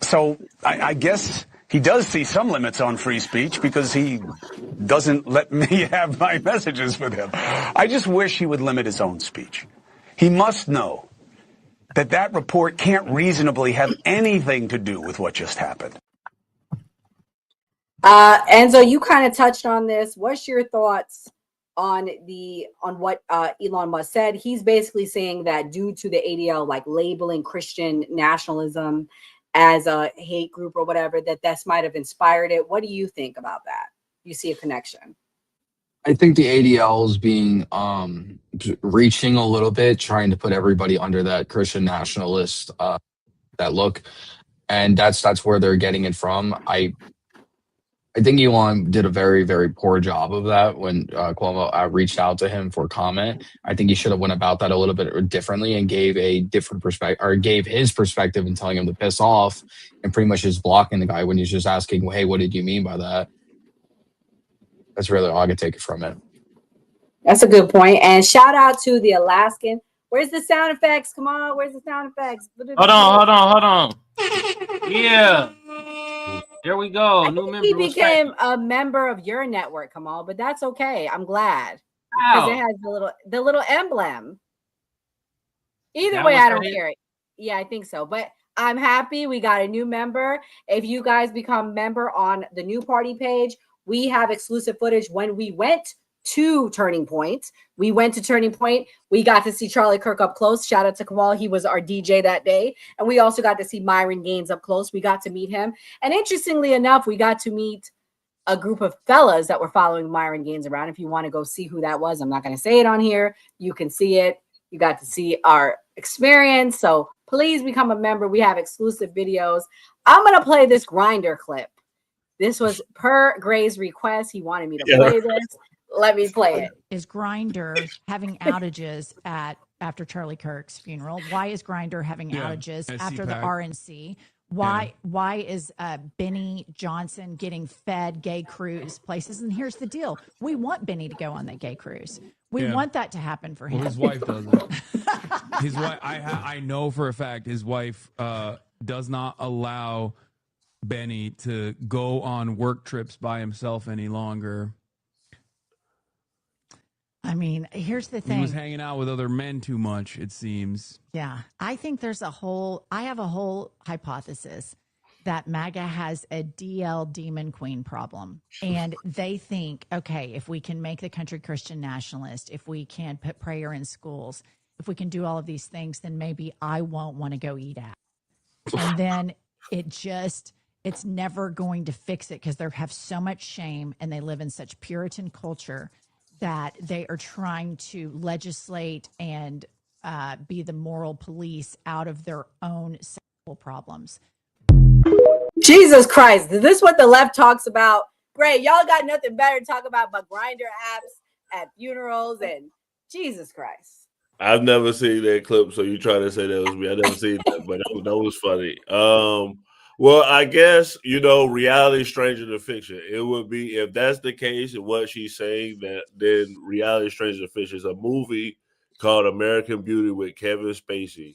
So I guess he does see some limits on free speech because he doesn't let me have my messages with him. I just wish he would limit his own speech. He must know that report can't reasonably have anything to do with what just happened. Enzo, you kind of touched on this. What's your thoughts on what Elon Musk said? He's basically saying that due to the ADL labeling Christian nationalism as a hate group or whatever, that might have inspired it. What do you think about that? You see a connection? I think the ADL is being reaching a little bit, trying to put everybody under that Christian nationalist that look, and that's where they're getting it from. I think Elon did a very, very poor job of that when Cuomo reached out to him for comment. I think he should have went about that a little bit differently and gave a different perspective, or gave his perspective and telling him to piss off, and pretty much just blocking the guy when he's just asking, well, hey, what did you mean by that? That's really all I could take it from it. That's a good point. And shout out to the Alaskan. Where's the sound effects? Come on, where's the sound effects? Hold on. Yeah. There we go. New member. He became a member of your network, Kamal, but that's okay. I'm glad. Because it has the little emblem. Either way, I don't care. Yeah, I think so. But I'm happy we got a new member. If you guys become member on the new party page, we have exclusive footage when we went to Turning Point. We went to Turning Point. We got to see Charlie Kirk up close. Shout out to Kamal. He was our DJ that day. And we also got to see Myron Gaines up close. We got to meet him. And interestingly enough, we got to meet a group of fellas that were following Myron Gaines around. If you want to go see who that was, I'm not going to say it on here. You can see it. You got to see our experience. So please become a member. We have exclusive videos. I'm going to play this Grindr clip. This was per Gray's request. He wanted me to play this. Let me play it. Is Grindr having outages after Charlie Kirk's funeral? Why is Grindr having outages after the RNC? Why is Benny Johnson getting fed gay cruise places? And here's the deal. We want Benny to go on that gay cruise. We want that to happen for him. Well, his wife doesn't. His wife, I know for a fact his wife does not allow Benny to go on work trips by himself any longer. I mean, here's the thing. He was hanging out with other men too much, it seems. Yeah. I think I have a whole hypothesis that MAGA has a DL demon queen problem. And they think, okay, if we can make the country Christian nationalist, if we can put prayer in schools, if we can do all of these things, then maybe I won't want to go eat out. And then it's never going to fix it because they have so much shame and they live in such Puritan culture that they are trying to legislate and be the moral police out of their own sexual problems. Jesus Christ. Is this what the left talks about? Great. Y'all got nothing better to talk about but Grindr apps at funerals and Jesus Christ. I've never seen that clip, so you trying to say that was me. I never seen that, but that was funny. Well, I guess reality is stranger than fiction. It would be if that's the case, and what she's saying that then reality is stranger than fiction is a movie called American Beauty with Kevin Spacey.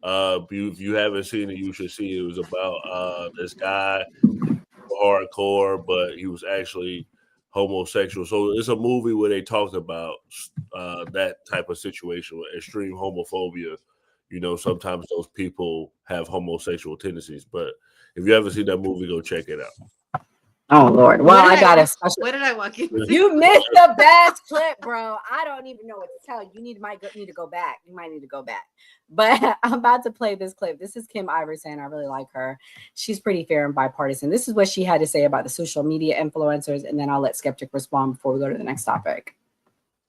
If you haven't seen it, you should see it. It was about this guy hardcore, but he was actually homosexual. So it's a movie where they talked about that type of situation with extreme homophobia. Sometimes those people have homosexual tendencies. But if you haven't seen that movie, go check it out. Oh Lord. Well, I got a special. What did I walk into? You missed the best clip, bro. I don't even know what to tell you. You might need to go back. You might need to go back. But I'm about to play this clip. This is Kim Iverson. I really like her. She's pretty fair and bipartisan. This is what she had to say about the social media influencers, and then I'll let Skeptic respond before we go to the next topic.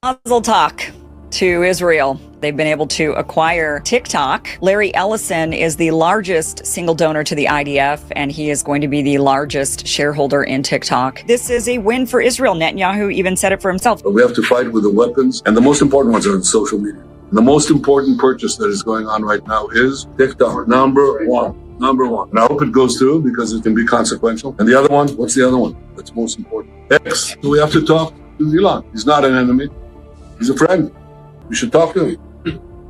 Muzzle talk to Israel. They've been able to acquire TikTok. Larry Ellison is the largest single donor to the IDF, and he is going to be the largest shareholder in TikTok. This is a win for Israel. Netanyahu even said it for himself. We have to fight with the weapons, and the most important ones are in social media. The most important purchase that is going on right now is TikTok, number one. And I hope it goes through because it can be consequential. And the other one, what's the other one that's most important? X. So we have to talk to Elon. He's not an enemy. He's a friend. We should talk to him.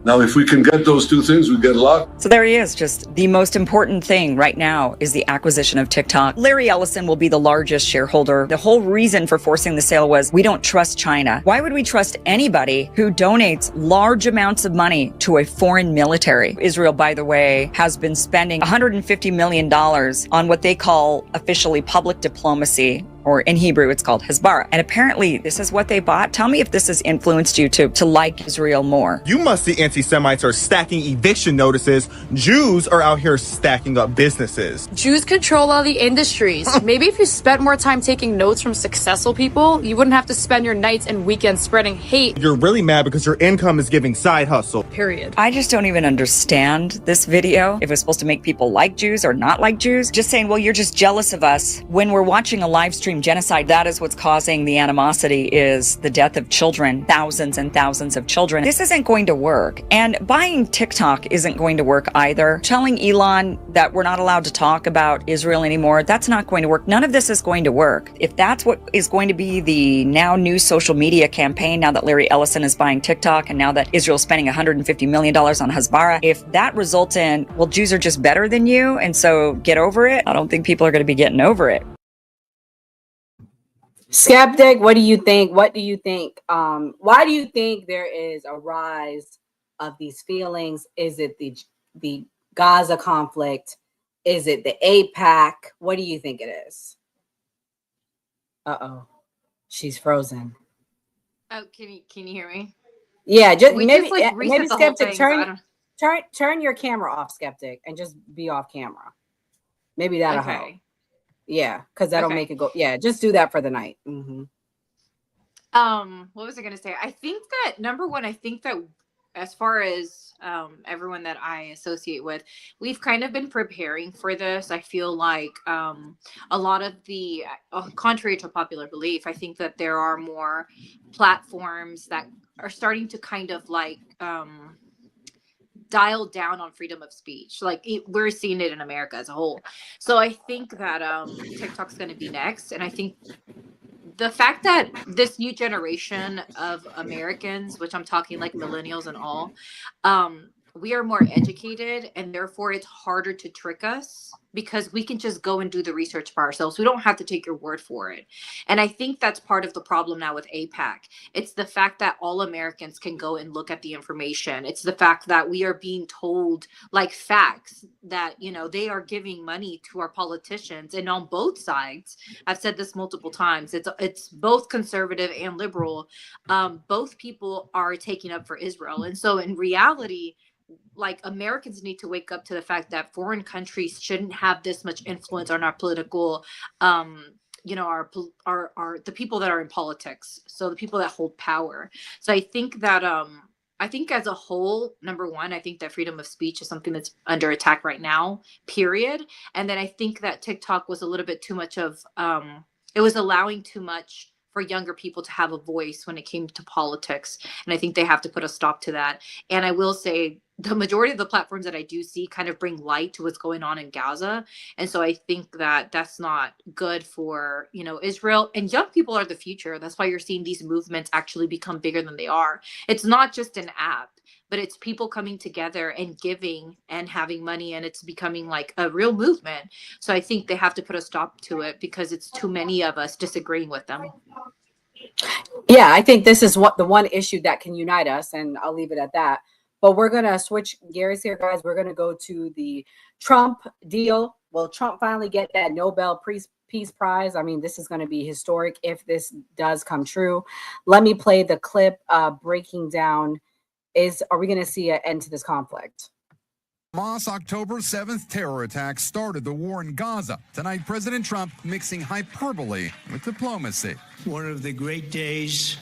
Now, if we can get those two things, we get a lot. So there he is. Just the most important thing right now is the acquisition of TikTok. Larry Ellison will be the largest shareholder. The whole reason for forcing the sale was we don't trust China. Why would we trust anybody who donates large amounts of money to a foreign military? Israel, by the way, has been spending $150 million on what they call officially public diplomacy, or in Hebrew, it's called Hasbara. And apparently this is what they bought. Tell me if this has influenced you to like Israel more. You must see anti-Semites are stacking eviction notices. Jews are out here stacking up businesses. Jews control all the industries. Maybe if you spent more time taking notes from successful people, you wouldn't have to spend your nights and weekends spreading hate. You're really mad because your income is giving side hustle. Period. I just don't even understand this video. If it's supposed to make people like Jews or not like Jews. Just saying, well, you're just jealous of us. When we're watching a live stream genocide, that is what's causing the animosity, is the death of children, thousands and thousands of children. This isn't going to work. And buying TikTok isn't going to work either. Telling Elon that we're not allowed to talk about Israel anymore, that's not going to work. None of this is going to work. If that's what is going to be the now new social media campaign, now that Larry Ellison is buying TikTok and now that Israel's spending $150 million on Hasbara, if that results in, well, Jews are just better than you, and so get over it, I don't think people are going to be getting over it. Skeptic, what do you think? Why do you think there is a rise of these feelings? Is it the Gaza conflict? Is it the AIPAC? What do you think it is? Uh-oh. She's frozen. Oh, can you hear me? Yeah, maybe Skeptic, turn your camera off, Skeptic, and just be off camera. Maybe that'll help. Yeah, because that'll make it go. Yeah, just do that for the night. Mm-hmm. What was I going to say? I think that number one, as far as everyone that I associate with, we've kind of been preparing for this. I feel like a lot of the, contrary to popular belief, I think that there are more platforms that are starting to kind of like dial down on freedom of speech. Like we're seeing it in America as a whole. So I think that TikTok's going to be next. And I think the fact that this new generation of Americans, which I'm talking like millennials and all, we are more educated, and therefore it's harder to trick us because we can just go and do the research by ourselves. We don't have to take your word for it. And I think that's part of the problem now with AIPAC. It's the fact that all Americans can go and look at the information. It's the fact that we are being told like facts that, they are giving money to our politicians. And on both sides, I've said this multiple times, it's both conservative and liberal. Both people are taking up for Israel. And so in reality, like Americans need to wake up to the fact that foreign countries shouldn't have this much influence on our political, our the people that are in politics. So the people that hold power. So I think that, I think as a whole, number one, I think that freedom of speech is something that's under attack right now, period. And then I think that TikTok was a little bit too much of, it was allowing too much for younger people to have a voice when it came to politics. And I think they have to put a stop to that. And I will say the majority of the platforms that I do see kind of bring light to what's going on in Gaza. And so I think that that's not good for, you know, Israel. And young people are the future. That's why you're seeing these movements actually become bigger than they are. It's not just an app, but it's people coming together and giving and having money, and it's becoming like a real movement. So I think they have to put a stop to it because it's too many of us disagreeing with them. Yeah, I think this is what the one issue that can unite us, and I'll leave it at that. But we're going to switch gears here, guys. We're going to go to the Trump deal. Will Trump finally get that Nobel Peace Prize? I mean, this is going to be historic if this does come true. Let me play the clip breaking down. Are we going to see an end to this conflict? Hamas October 7th terror attack started the war in Gaza. Tonight, President Trump mixing hyperbole with diplomacy. One of the great days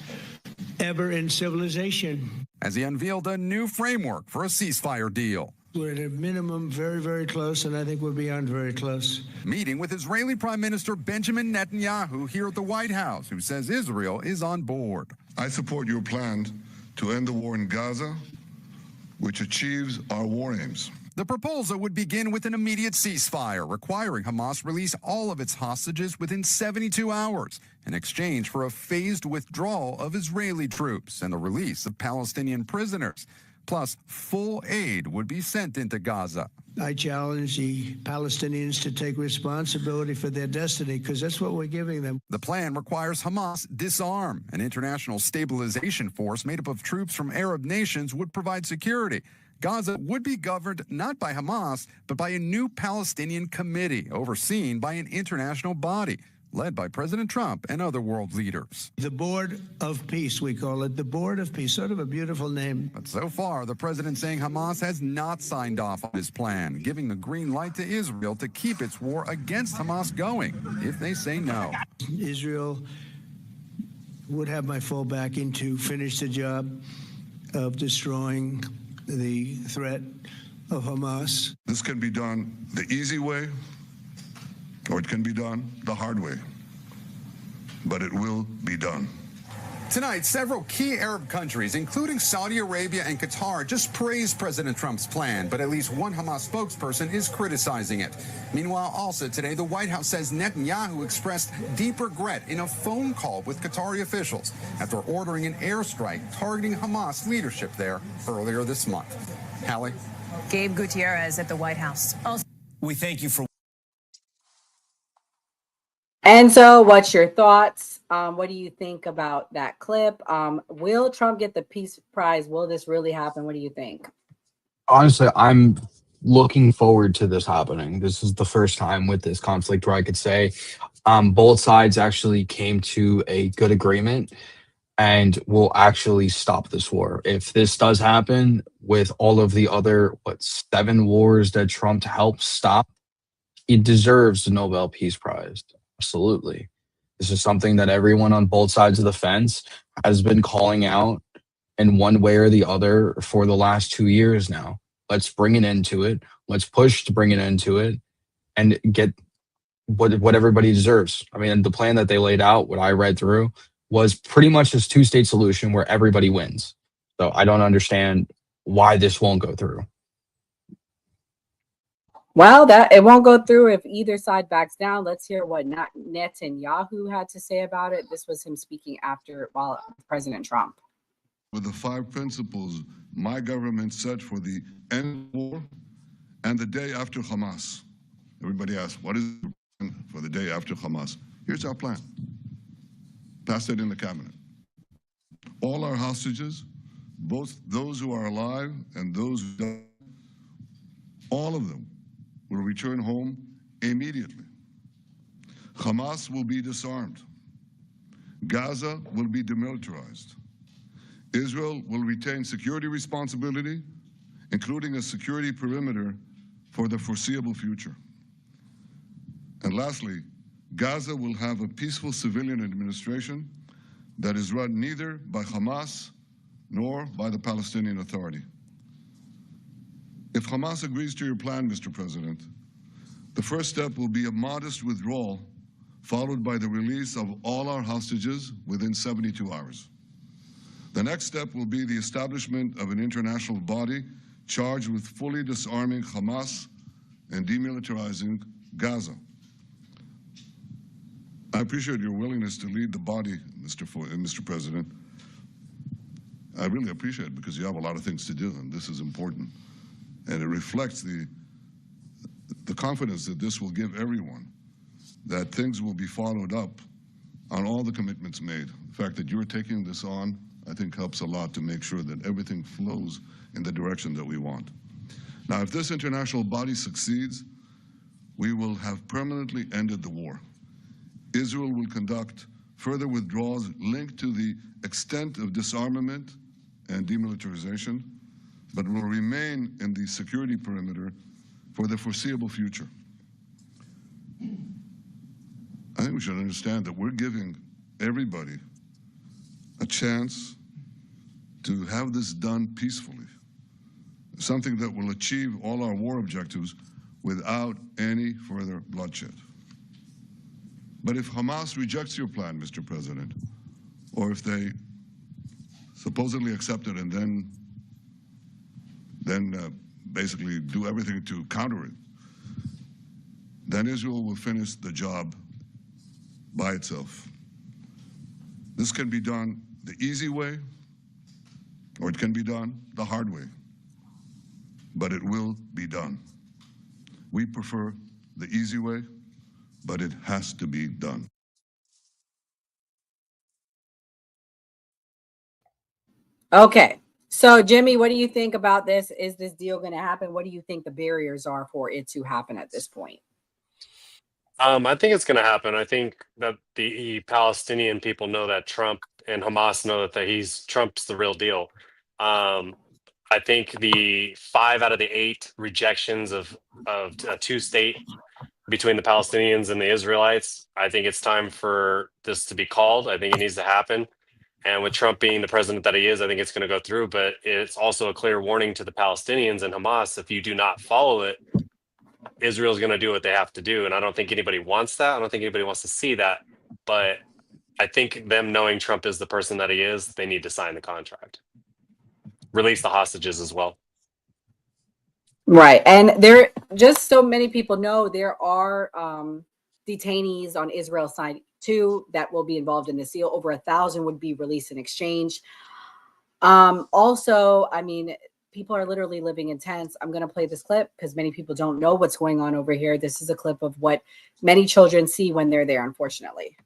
ever in civilization. As he unveiled a new framework for a ceasefire deal. We're at a minimum very, very close, and I think we're beyond very close. Meeting with Israeli Prime Minister Benjamin Netanyahu here at the White House, who says Israel is on board. I support your plan to end the war in Gaza, which achieves our war aims. The proposal would begin with an immediate ceasefire, requiring Hamas release all of its hostages within 72 hours in exchange for a phased withdrawal of Israeli troops and the release of Palestinian prisoners. Plus, full aid would be sent into Gaza. I challenge the Palestinians to take responsibility for their destiny, because that's what we're giving them. The plan requires Hamas disarm. An international stabilization force made up of troops from Arab nations would provide security. Gaza would be governed not by Hamas, but by a new Palestinian committee overseen by an international body, led by President Trump and other world leaders. The Board of Peace, we call it. The Board of Peace, sort of a beautiful name. But so far, the president saying Hamas has not signed off on his plan, giving the green light to Israel to keep its war against Hamas going, if they say no. Israel would have my full backing to finish the job of destroying the threat of Hamas. This can be done the easy way, or it can be done the hard way. But it will be done. Tonight, several key Arab countries, including Saudi Arabia and Qatar, just praised President Trump's plan, but at least one Hamas spokesperson is criticizing it. Meanwhile, also today, the White House says Netanyahu expressed deep regret in a phone call with Qatari officials after ordering an airstrike targeting Hamas leadership there earlier this month. Hallie? Gabe Gutierrez at the White House. We thank you for... And so what's your thoughts? What do you think about that clip? Will Trump get the Peace Prize? Will this really happen? What do you think? Honestly, I'm looking forward to this happening. This is the first time with this conflict where I could say both sides actually came to a good agreement and will actually stop this war. If this does happen with all of the other, 7 wars that Trump helped stop, he deserves the Nobel Peace Prize. Absolutely. This is something that everyone on both sides of the fence has been calling out in one way or the other for the last 2 years now. Let's bring an end to it. Let's push to bring an end to it and get what everybody deserves. I mean, the plan that they laid out, what I read through, was pretty much this 2-state solution where everybody wins. So I don't understand why this won't go through. Well, that it won't go through if either side backs down. Let's hear what Netanyahu had to say about it. This was him speaking while President Trump. With the 5 principles my government set for the end of war and the day after Hamas. Everybody asks, what is the plan for the day after Hamas? Here's our plan. Pass it in the cabinet. All our hostages, both those who are alive and those who died, all of them will return home immediately. Hamas will be disarmed. Gaza will be demilitarized. Israel will retain security responsibility, including a security perimeter for the foreseeable future. And lastly, Gaza will have a peaceful civilian administration that is run neither by Hamas nor by the Palestinian Authority. If Hamas agrees to your plan, Mr. President, the first step will be a modest withdrawal followed by the release of all our hostages within 72 hours. The next step will be the establishment of an international body charged with fully disarming Hamas and demilitarizing Gaza. I appreciate your willingness to lead the body, Mr. President. I really appreciate it because you have a lot of things to do, and this is important. And it reflects the confidence that this will give everyone, that things will be followed up on all the commitments made. The fact that you're taking this on, I think, helps a lot to make sure that everything flows in the direction that we want. Now, if this international body succeeds, we will have permanently ended the war. Israel will conduct further withdrawals linked to the extent of disarmament and demilitarization, but will remain in the security perimeter for the foreseeable future. I think we should understand that we're giving everybody a chance to have this done peacefully, something that will achieve all our war objectives without any further bloodshed. But if Hamas rejects your plan, Mr. President, or if they supposedly accept it and then basically do everything to counter it, then Israel will finish the job by itself. This can be done the easy way, or it can be done the hard way, but it will be done. We prefer the easy way, but it has to be done. Okay. So, Jimmy, what do you think about this? Is this deal going to happen? What do you think the barriers are for it to happen at this point? I think it's going to happen. I think that the Palestinian people know that Trump and Hamas know that Trump's the real deal. I think the 5 out of the 8 rejections of a 2-state between the Palestinians and the Israelites, I think it's time for this to be called. I think it needs to happen. And with Trump being the president that he is, I think it's going to go through. But it's also a clear warning to the Palestinians and Hamas: if you do not follow it, Israel's going to do what they have to do. And I don't think anybody wants that. I don't think anybody wants to see that. But I think them knowing Trump is the person that he is, they need to sign the contract. Release the hostages as well. Right. And there, just so many people know, there are detainees on Israel's side too that will be involved in this deal. Over 1,000 would be released in exchange. Also, I mean, people are literally living in tents. I'm going to play this clip because many people don't know what's going on over here. This is a clip of what many children see when they're there, unfortunately.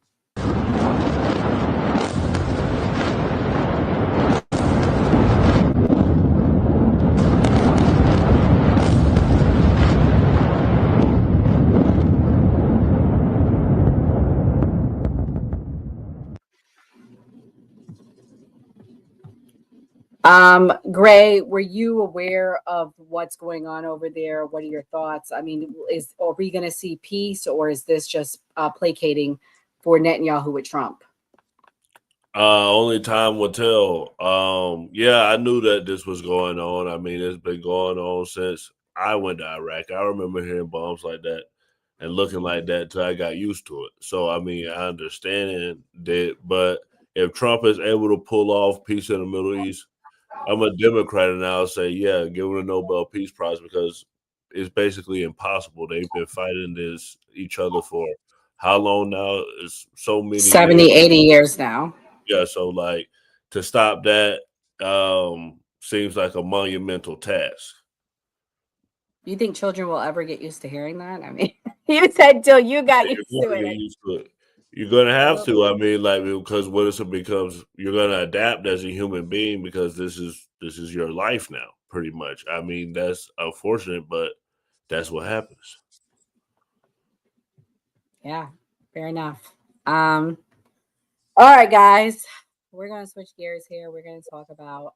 Gray, were you aware of what's going on over there? What are your thoughts? I mean, are we going to see peace, or is this just placating for Netanyahu with Trump? Only time will tell. Yeah, I knew that this was going on. I mean, it's been going on since I went to Iraq. I remember hearing bombs like that and looking like that till I got used to it. So, I mean, I understand that, but if Trump is able to pull off peace in the Middle East, I'm a Democrat and I'll say, yeah, give him a Nobel Peace Prize, because it's basically impossible. They've been fighting each other for how long now? It's so many 70, years. 80 years now. Yeah, so like to stop that seems like a monumental task. You think children will ever get used to hearing that? I mean, you said till you got used to it. You're gonna have to. I mean, like, because what it becomes, you're gonna adapt as a human being, because this is your life now, pretty much. I mean, that's unfortunate, but that's what happens. Yeah, fair enough. All right, guys, we're gonna switch gears here. We're gonna talk about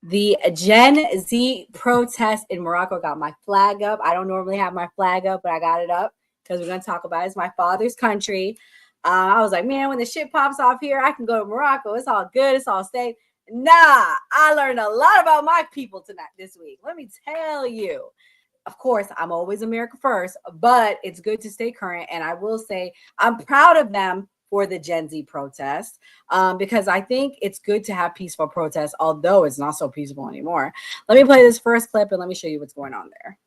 the Gen Z protest in Morocco. Got my flag up. I don't normally have my flag up, but I got it up because we're going to talk about it. It's my father's country. I was like, man, when the shit pops off here, I can go to Morocco. It's all good. It's all safe. Nah, I learned a lot about my people this week. Let me tell you. of course, I'm always America first, but it's good to stay current. And I will say I'm proud of them for the Gen Z protest, because I think it's good to have peaceful protests, although it's not so peaceful anymore. Let me play this first clip and let me show you what's going on there.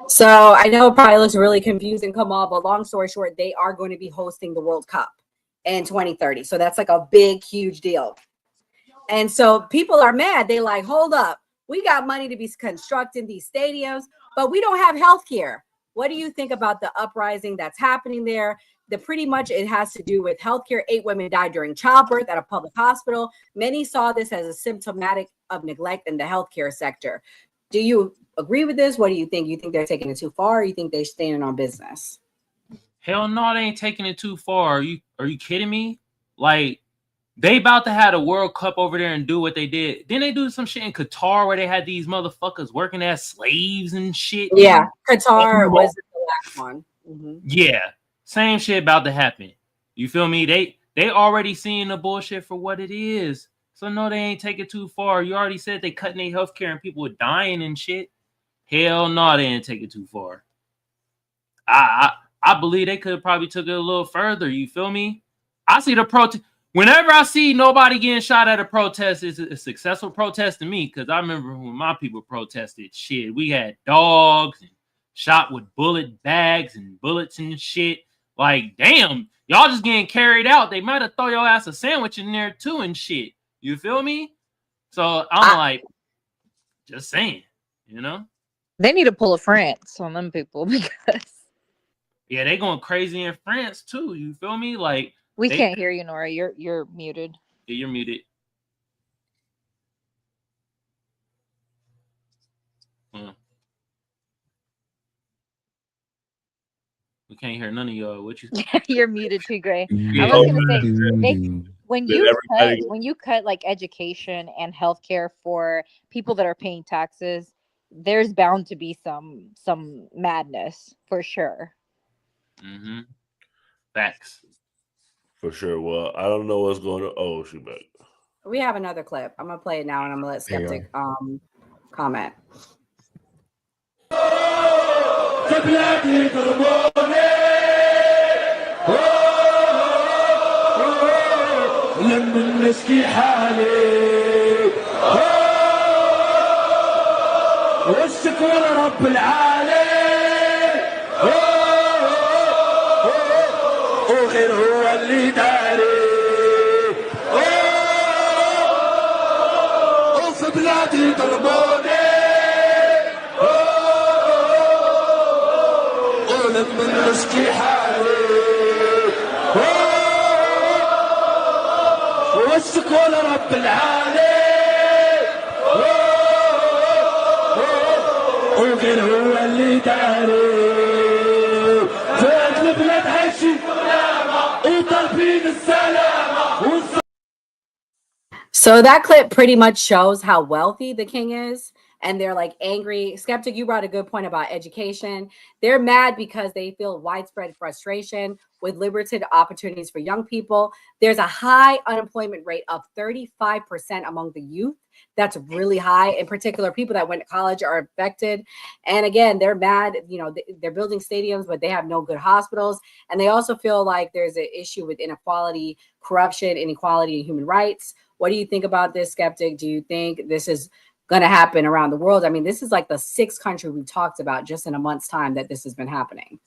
So I know it probably looks really confusing, Kamal, but long story short, they are going to be hosting the World Cup in 2030. So that's like a big, huge deal. And so people are mad. They like, hold up. We got money to be constructing these stadiums, but we don't have health care. What do you think about the uprising that's happening there? Pretty much it has to do with healthcare. 8 women died during childbirth at a public hospital. Many saw this as a symptomatic of neglect in the healthcare sector. Do you agree with this? What do you think? You think they're taking it too far, or you think they're standing on business? Hell no, they ain't taking it too far. Are you kidding me? Like, they about to have a World Cup over there and do what they did. Then they do some shit in Qatar where they had these motherfuckers working as slaves and shit. Yeah, Qatar was the last one. Mm-hmm. Yeah, same shit about to happen. You feel me? They already seeing the bullshit for what it is. So no, they ain't taking it too far. You already said they cutting their healthcare and people are dying and shit. Hell no, they ain't take it too far. I believe they could have probably took it a little further. You feel me? I see the protest. Whenever I see nobody getting shot at a protest, it's a successful protest to me. Because I remember when my people protested, shit, we had dogs and shot with bullet bags and bullets and shit. Like, damn, y'all just getting carried out. They might have throw your ass a sandwich in there too and shit. You feel me? So I'm like, just saying, you know? They need to pull a France on them people because yeah, they going crazy in France too. You feel me? Like we can't hear you, Nora. You're muted. Yeah, you're muted. We can't hear none of y'all. What you? You're muted too, Gray. Yeah. I was gonna say when you cut like education and healthcare for people that are paying taxes, there's bound to be some madness for sure. Mm-hmm. Facts. For sure. Well, I don't know what's going on. Oh, she back. We have another clip. I'm gonna play it now, and I'm gonna let Skeptic comment. لما نشكي حالي والشكر لرب العالي وغير هو اللي داري وفي بلادي ضربوني ولما نشكي حالي والشكر لرب العالي وغير هو اللي داري فات البلاد عايشين وطالبين السلامة. So that clip pretty much shows how wealthy the king is and they're like angry. Skeptic, you brought a good point about education. They're mad because they feel widespread frustration with limited opportunities for young people. There's a high unemployment rate of 35% among the youth. That's really high. In particular, people that went to college are affected. And again, they're mad. You know, they're building stadiums, but they have no good hospitals. And they also feel like there's an issue with inequality, corruption, inequality, and human rights. What do you think about this, Skeptic? Do you think this is going to happen around the world? I mean, this is like the sixth country we've talked about just in a month's time that this has been happening.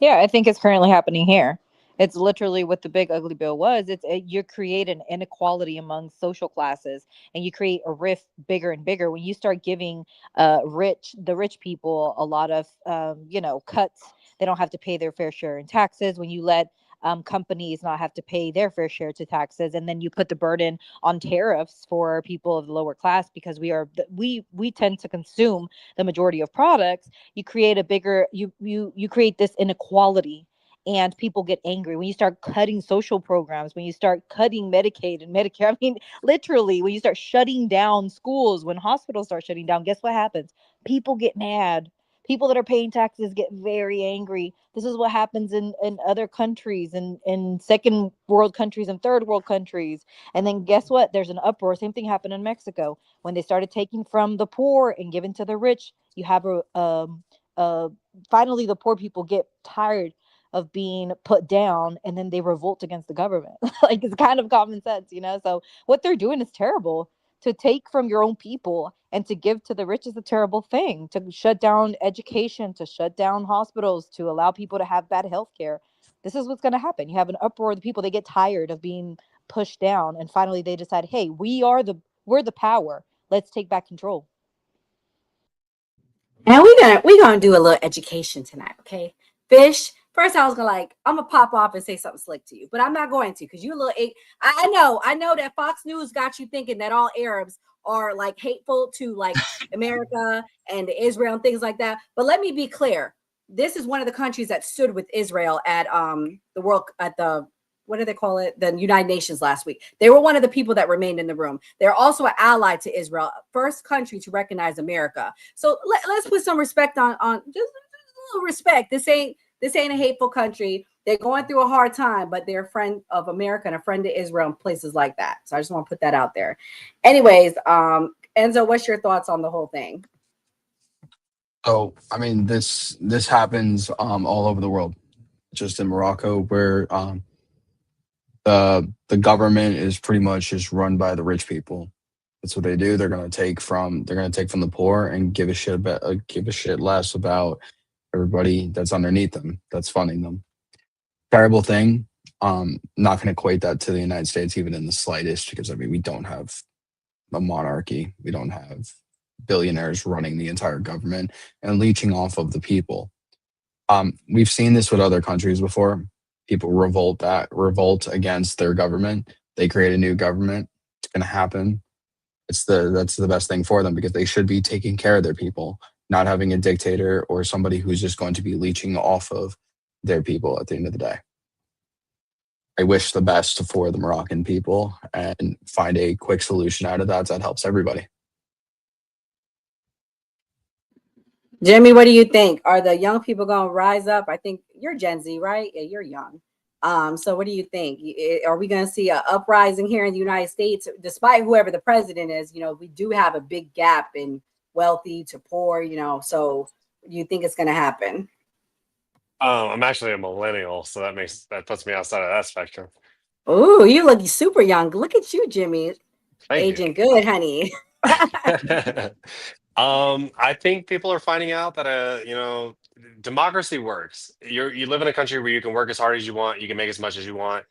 Yeah, I think it's currently happening here. It's literally what the big ugly bill was. You create an inequality among social classes, and you create a rift bigger and bigger when you start giving the rich people a lot of cuts. They don't have to pay their fair share in taxes. When you let companies not have to pay their fair share to taxes, and then you put the burden on tariffs for people of the lower class because we tend to consume the majority of products. You create a bigger you create this inequality, and people get angry when you start cutting social programs, when you start cutting Medicaid and Medicare. I mean, literally, when you start shutting down schools, when hospitals start shutting down, guess what happens? People get mad. People that are paying taxes get very angry. This is what happens in other countries, in second world countries and third world countries. And then guess what? There's an uproar. Same thing happened in Mexico. When they started taking from the poor and giving to the rich, you have finally the poor people get tired of being put down, and then they revolt against the government. Like, it's kind of common sense, so what they're doing is terrible. To take from your own people and to give to the rich is a terrible thing. To shut down education, to shut down hospitals, to allow people to have bad health care. This is what's going to happen. You have an uproar of the people. They get tired of being pushed down, and finally they decide, hey, we're the power. Let's take back control. And we're gonna do a little education tonight, okay? Fish. First, I'm gonna pop off and say something slick to you, but I'm not going to, because you a little. I know that Fox News got you thinking that all Arabs are like hateful to like America and Israel and things like that. But let me be clear: this is one of the countries that stood with Israel at the what do they call it? The United Nations last week. They were one of the people that remained in the room. They're also an ally to Israel, first country to recognize America. So let's put some respect on just a little respect. This ain't a hateful country. They're going through a hard time, but they're a friend of America and a friend to Israel and places like that. So I just want to put that out there. Anyways, Enzo, what's your thoughts on the whole thing? So, I mean, this happens all over the world, just in Morocco, where the government is pretty much just run by the rich people. That's what they do. They're gonna take from the poor and give a shit less about everybody that's underneath them, that's funding them. Terrible thing. Not gonna equate that to the United States even in the slightest, because I mean, we don't have a monarchy. We don't have billionaires running the entire government and leeching off of the people. We've seen this with other countries before. People revolt against their government. They create a new government. It's going to happen. That's the best thing for them, because they should be taking care of their people, not having a dictator or somebody who's just going to be leeching off of their people at the end of the day. I wish the best for the Moroccan people and find a quick solution out of that helps everybody. Jimmy, what do you think? Are the young people going to rise up? I think you're Gen Z, right? Yeah, you're young. So what do you think? Are we going to see an uprising here in the United States, despite whoever the president is? We do have a big gap in wealthy to poor, so do you think it's going to happen? I'm actually a millennial, so that puts me outside of that spectrum. Oh, you look super young. Look at you, Jimmy. Thank Aging good, honey. I think people are finding out that democracy works. You live in a country where you can work as hard as you want, you can make as much as you want.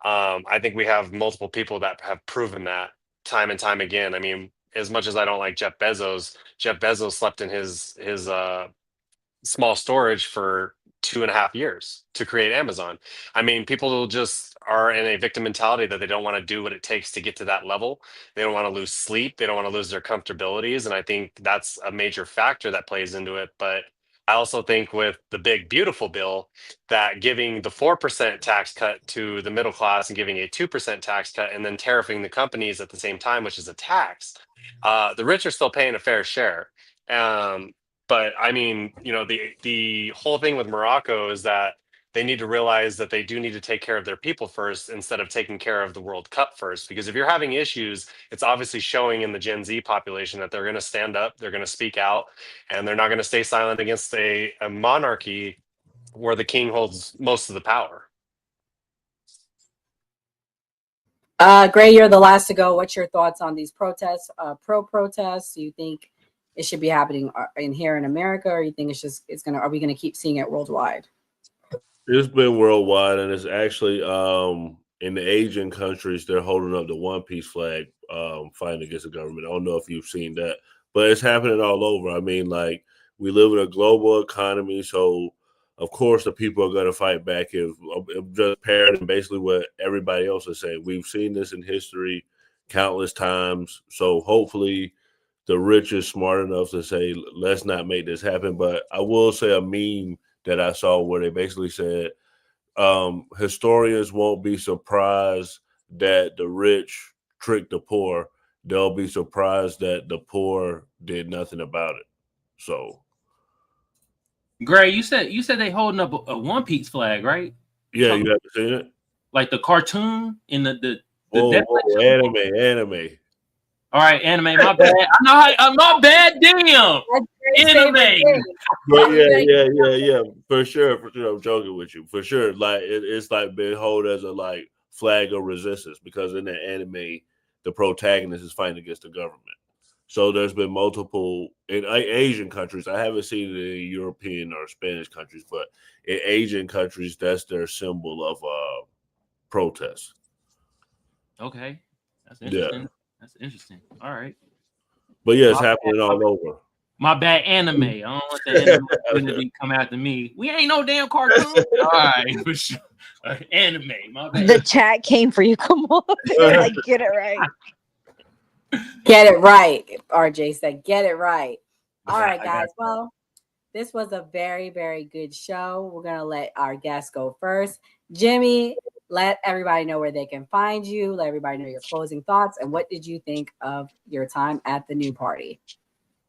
I think we have multiple people that have proven that time and time again. I mean, as much as I don't like Jeff Bezos slept in his small storage for 2.5 years to create Amazon. I mean, people just are in a victim mentality that they don't want to do what it takes to get to that level. They don't want to lose sleep. They don't want to lose their comfortabilities. And I think that's a major factor that plays into it. But I also think with the big, beautiful bill, that giving the 4% tax cut to the middle class and giving a 2% tax cut and then tariffing the companies at the same time, which is a tax, the rich are still paying a fair share. But I mean, the whole thing with Morocco is that they need to realize that they do need to take care of their people first instead of taking care of the World Cup first. Because if you're having issues, it's obviously showing in the Gen Z population that they're going to stand up, they're going to speak out, and they're not going to stay silent against a monarchy where the king holds most of the power. Gray, you're the last to go. What's your thoughts on these protests? Pro-protests? Do you think it should be happening in here in America, or you think are we gonna keep seeing it worldwide? It's been worldwide, and it's actually in the Asian countries, they're holding up the One Piece flag, fighting against the government. I don't know if you've seen that, but it's happening all over. I mean, like, we live in a global economy, so of course the people are going to fight back. If just parroting basically what everybody else is saying, we've seen this in history countless times. So hopefully the rich is smart enough to say, let's not make this happen. But I will say a meme that I saw where they basically said, historians won't be surprised that the rich tricked the poor. They'll be surprised that the poor did nothing about it. So, Gray, you said they holding up a One Piece flag, right? yeah, you haven't seen it? Like the cartoon in the whoa, anime. All right, anime. My bad. My bad. Damn. Anime. Yeah. For sure. I'm joking with you. For sure. Like it's like been held as a like flag of resistance because in the anime, the protagonist is fighting against the government. So there's been multiple in Asian countries. I haven't seen it in European or Spanish countries, but in Asian countries, that's their symbol of protest. Okay, that's interesting. Yeah. That's interesting. All right. But yeah, it's happening all over. My bad, anime. I don't want the anime community come after me. We ain't no damn cartoon. All right, for sure. Anime. My bad. The chat came for you. Come on, like get it right. Get it right. RJ said, "Get it right." All right, guys. Well, this was a very, very good show. We're gonna let our guests go first. Jimmy, let everybody know where they can find you. Let everybody know your closing thoughts and what did you think of your time at the new party?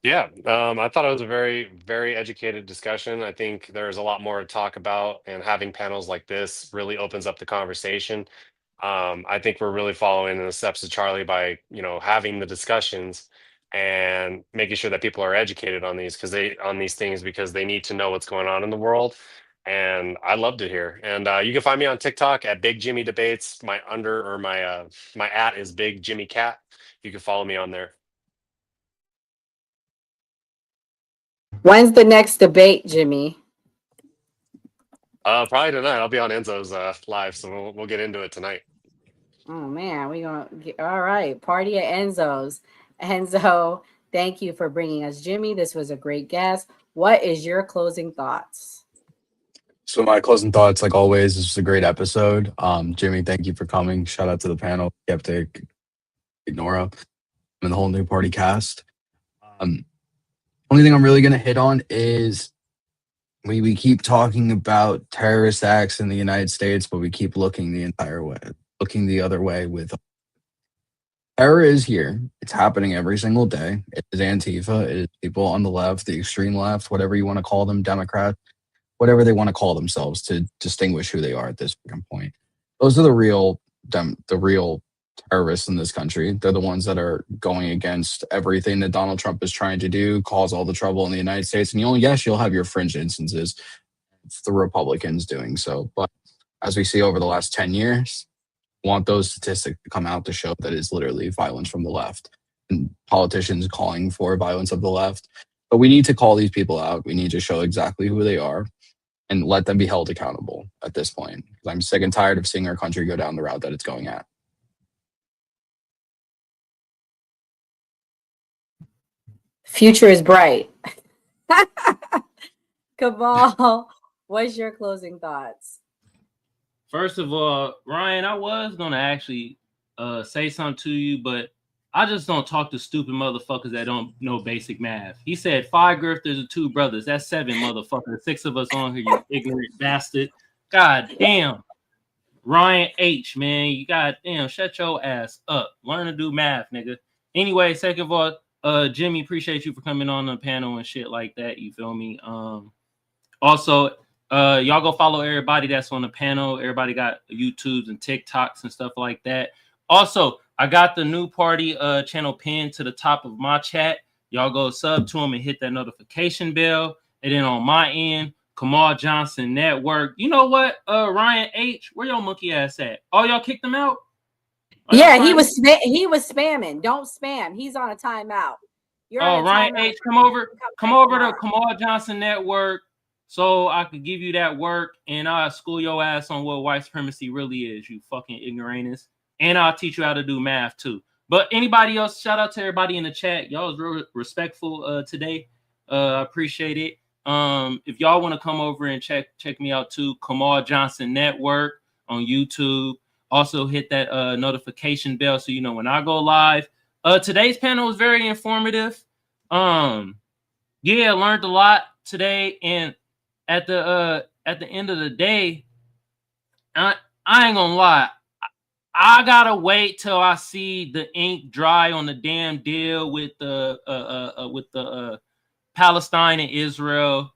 Yeah, I thought it was a very, very educated discussion. I think there's a lot more to talk about, and having panels like this really opens up the conversation. I think we're really following in the steps of Charlie by, having the discussions and making sure that people are educated on these things because they need to know what's going on in the world. And I loved it here. And you can find me on TikTok at Big Jimmy Debates. My at is Big Jimmy Cat. You can follow me on there. When's the next debate, Jimmy? Probably tonight. I'll be on Enzo's live, so we'll get into it tonight. Oh man, we gonna get all right. Party at Enzo's. Enzo, thank you for bringing us Jimmy. This was a great guest. What is your closing thoughts? So my closing thoughts, like always, this was a great episode. Jimmy, thank you for coming. Shout out to the panel, Skeptic, Ignora, and the whole new party cast. Only thing I'm really gonna hit on is we keep talking about terrorist acts in the United States, but we keep looking the other way with terror is here. It's happening every single day. It is Antifa. It is people on the left, the extreme left, whatever you want to call them, Democrats, whatever they want to call themselves to distinguish who they are at this point. Those are the real terrorists in this country. They're the ones that are going against everything that Donald Trump is trying to do, cause all the trouble in the United States. And you'll have your fringe instances of the Republicans doing so. But as we see over the last 10 years, want those statistics to come out to show that it's literally violence from the left and politicians calling for violence of the left. But we need to call these people out. We need to show exactly who they are and let them be held accountable at this point. Because I'm sick and tired of seeing our country go down the route that it's going at. Future is bright. Cabal, what's your closing thoughts? First of all, Ryan, I was gonna actually say something to you, but I just don't talk to stupid motherfuckers that don't know basic math. He said 5 grifters and 2 brothers. That's 7 motherfuckers. 6 of us on here, you ignorant bastard. God damn. Ryan H, man, you goddamn shut your ass up. Learn to do math, nigga. Anyway, second of all, Jimmy, appreciate you for coming on the panel and shit like that. You feel me? Also, y'all go follow everybody that's on the panel. Everybody got YouTubes and TikToks and stuff like that. Also, I got the new party channel pinned to the top of my chat. Y'all go sub to them and hit that notification bell. And then on my end, Kamal Johnson Network. You know what? Ryan H, where your monkey ass at? Oh, y'all kicked him out? Yeah, he was spamming. Don't spam. He's on a timeout. You're on a Ryan timeout. H, come over to Kamal Johnson Network so I could give you that work, and I'll school your ass on what white supremacy really is, you fucking ignoramus. And I'll teach you how to do math too. But anybody else, shout out to everybody in the chat. Y'all was real respectful today. I appreciate it. If y'all want to come over and check me out too, Kamal Johnson Network on YouTube. Also hit that notification bell so you know when I go live. Today's panel was very informative. Yeah, learned a lot today, and at the end of the day, I ain't gonna lie. I gotta wait till I see the ink dry on the damn deal with the Palestine and Israel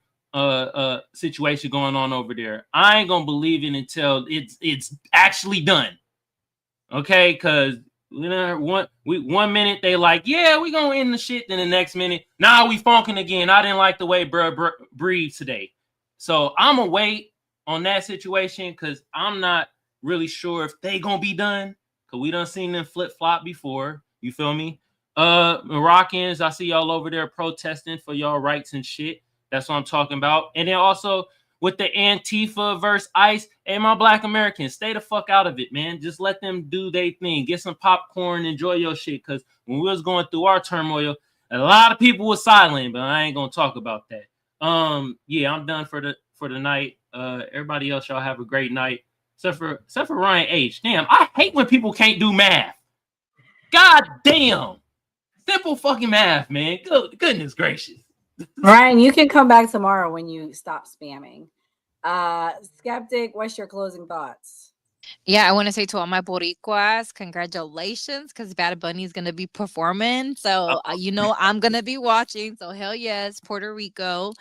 situation going on over there. I ain't gonna believe it until it's actually done. Okay, because one minute they like, yeah, we gonna end the shit. Then the next minute, nah, we funking again. I didn't like the way bruh breathed today. So I'm gonna wait on that situation because I'm not really sure if they gonna be done. Cause we done seen them flip flop before. You feel me? Moroccans, I see y'all over there protesting for y'all rights and shit. That's what I'm talking about. And then also with the Antifa versus ICE, hey, my black Americans, stay the fuck out of it, man. Just let them do their thing. Get some popcorn, enjoy your shit. Because when we was going through our turmoil, a lot of people were silent, but I ain't gonna talk about that. Yeah, I'm done for the night. Everybody else, y'all have a great night. Except for Ryan H. Damn, I hate when people can't do math. God damn. Simple fucking math, man. Goodness gracious. Ryan, you can come back tomorrow when you stop spamming. Skeptic, what's your closing thoughts? Yeah, I want to say to all my Boricuas, congratulations, because Bad Bunny is going to be performing. So, I'm going to be watching. So, hell yes, Puerto Rico.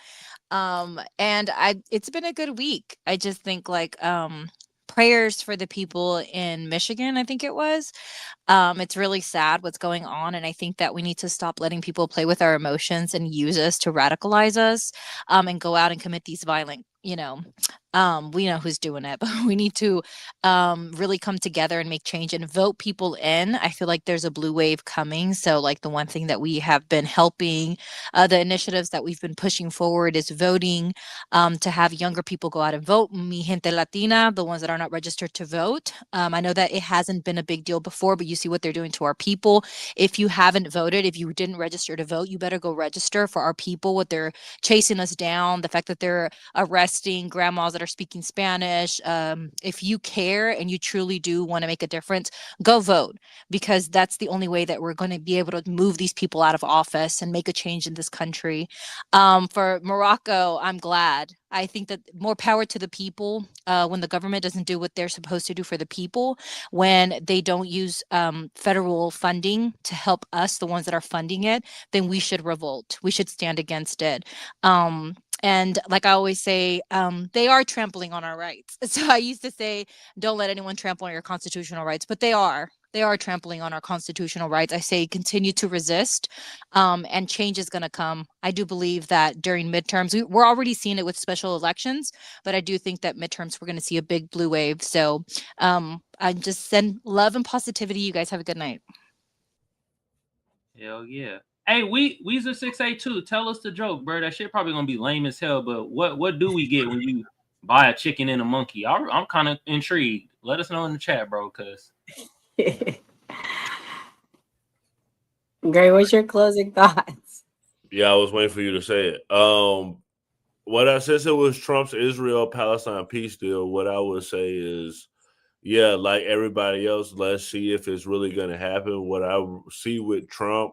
And it's been a good week. I just think prayers for the people in Michigan, I think it was. It's really sad what's going on. And I think that we need to stop letting people play with our emotions and use us to radicalize us and go out and commit these violent, we know who's doing it, but we need to really come together and make change and vote people in. I feel like there's a blue wave coming. So the one thing that we have been helping, the initiatives that we've been pushing forward is voting, to have younger people go out and vote. Mi gente latina, the ones that are not registered to vote. I know that it hasn't been a big deal before, but you see what they're doing to our people. If you haven't voted, if you didn't register to vote, you better go register for our people. What they're chasing us down, the fact that they're arresting grandmas that are speaking Spanish. If you care and you truly do want to make a difference, go vote, because that's the only way that we're going to be able to move these people out of office and make a change in this country. For Morocco, I'm glad. I think that more power to the people when the government doesn't do what they're supposed to do for the people, when they don't use federal funding to help us, the ones that are funding it, then we should revolt. We should stand against it. And like I always say, they are trampling on our rights. So I used to say, don't let anyone trample on your constitutional rights, but they are. They are trampling on our constitutional rights. I say continue to resist, and change is going to come. I do believe that during midterms, we're already seeing it with special elections, but I do think that midterms, we're going to see a big blue wave. So I just send love and positivity. You guys have a good night. Hell yeah. Hey, Weezer 682, tell us the joke, bro. That shit probably gonna be lame as hell, but what do we get when you buy a chicken and a monkey? I'm kind of intrigued. Let us know in the chat, bro, because Gray, what's your closing thoughts? Yeah, I was waiting for you to say it. Since it was Trump's Israel Palestine peace deal, what I would say is, yeah, like everybody else, let's see if it's really going to happen. What I see with Trump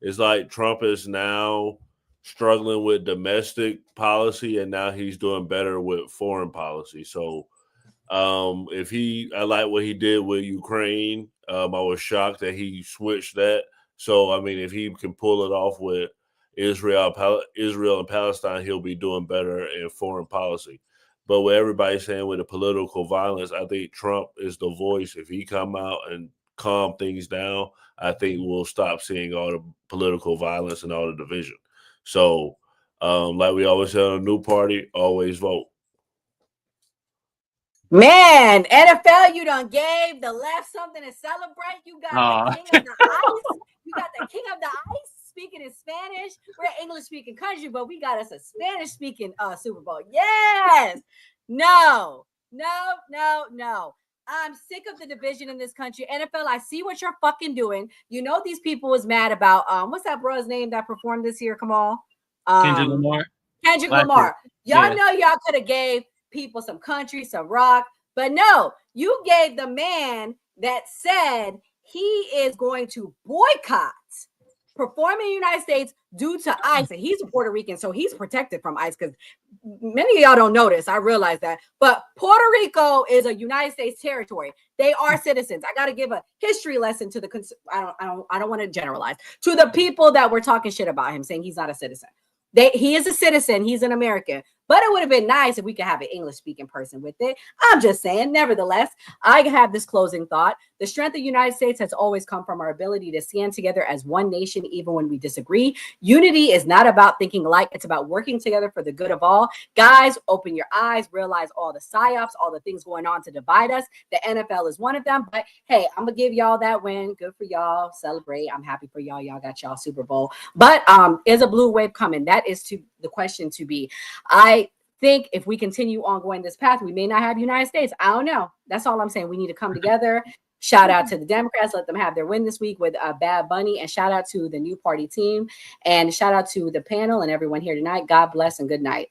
is like Trump is now struggling with domestic policy, and now he's doing better with foreign policy. So I like what he did with Ukraine. I was shocked that he switched that So I mean, if he can pull it off with Israel and Palestine, he'll be doing better in foreign policy. But what everybody's saying with the political violence, I think Trump is the voice. If he come out and calm things down, I think we'll stop seeing all the political violence and all the division. So, like we always say on a new party, always vote. Man, NFL, you done gave the left something to celebrate. You got the king of the ice. You got the king of the ice speaking in Spanish. We're an English speaking country, but we got us a Spanish speaking Super Bowl. Yes. No. I'm sick of the division in this country. NFL, I see what you're fucking doing. You know these people was mad about what's that bro's name that performed this year? Come on. Kendrick Lamar. Kendrick Lamar. Y'all know y'all could have gave people some country, some rock, but no, you gave the man that said he is going to boycott performing in the United States due to ICE, and he's a Puerto Rican, so he's protected from ICE, because many of y'all don't know this. I realize that, but Puerto Rico is a United States territory. They are citizens. I got to give a history lesson to the I don't want to generalize to the people that were talking shit about him, saying he's not a citizen. He is a citizen. He's an American. But it would have been nice if we could have an English-speaking person with it. I'm just saying. Nevertheless, I have this closing thought. The strength of the United States has always come from our ability to stand together as one nation, even when we disagree. Unity is not about thinking alike. It's about working together for the good of all. Guys, open your eyes. Realize all the psyops, all the things going on to divide us. The NFL is one of them. But, hey, I'm going to give y'all that win. Good for y'all. Celebrate. I'm happy for y'all. Y'all got y'all Super Bowl. But is a blue wave coming? That is the question to be. I think if we continue on going this path, we may not have United States. I don't know. That's all I'm saying. We need to come together. Shout out to the Democrats. Let them have their win this week with Bad Bunny. And shout out to the new party team. And shout out to the panel and everyone here tonight. God bless and good night.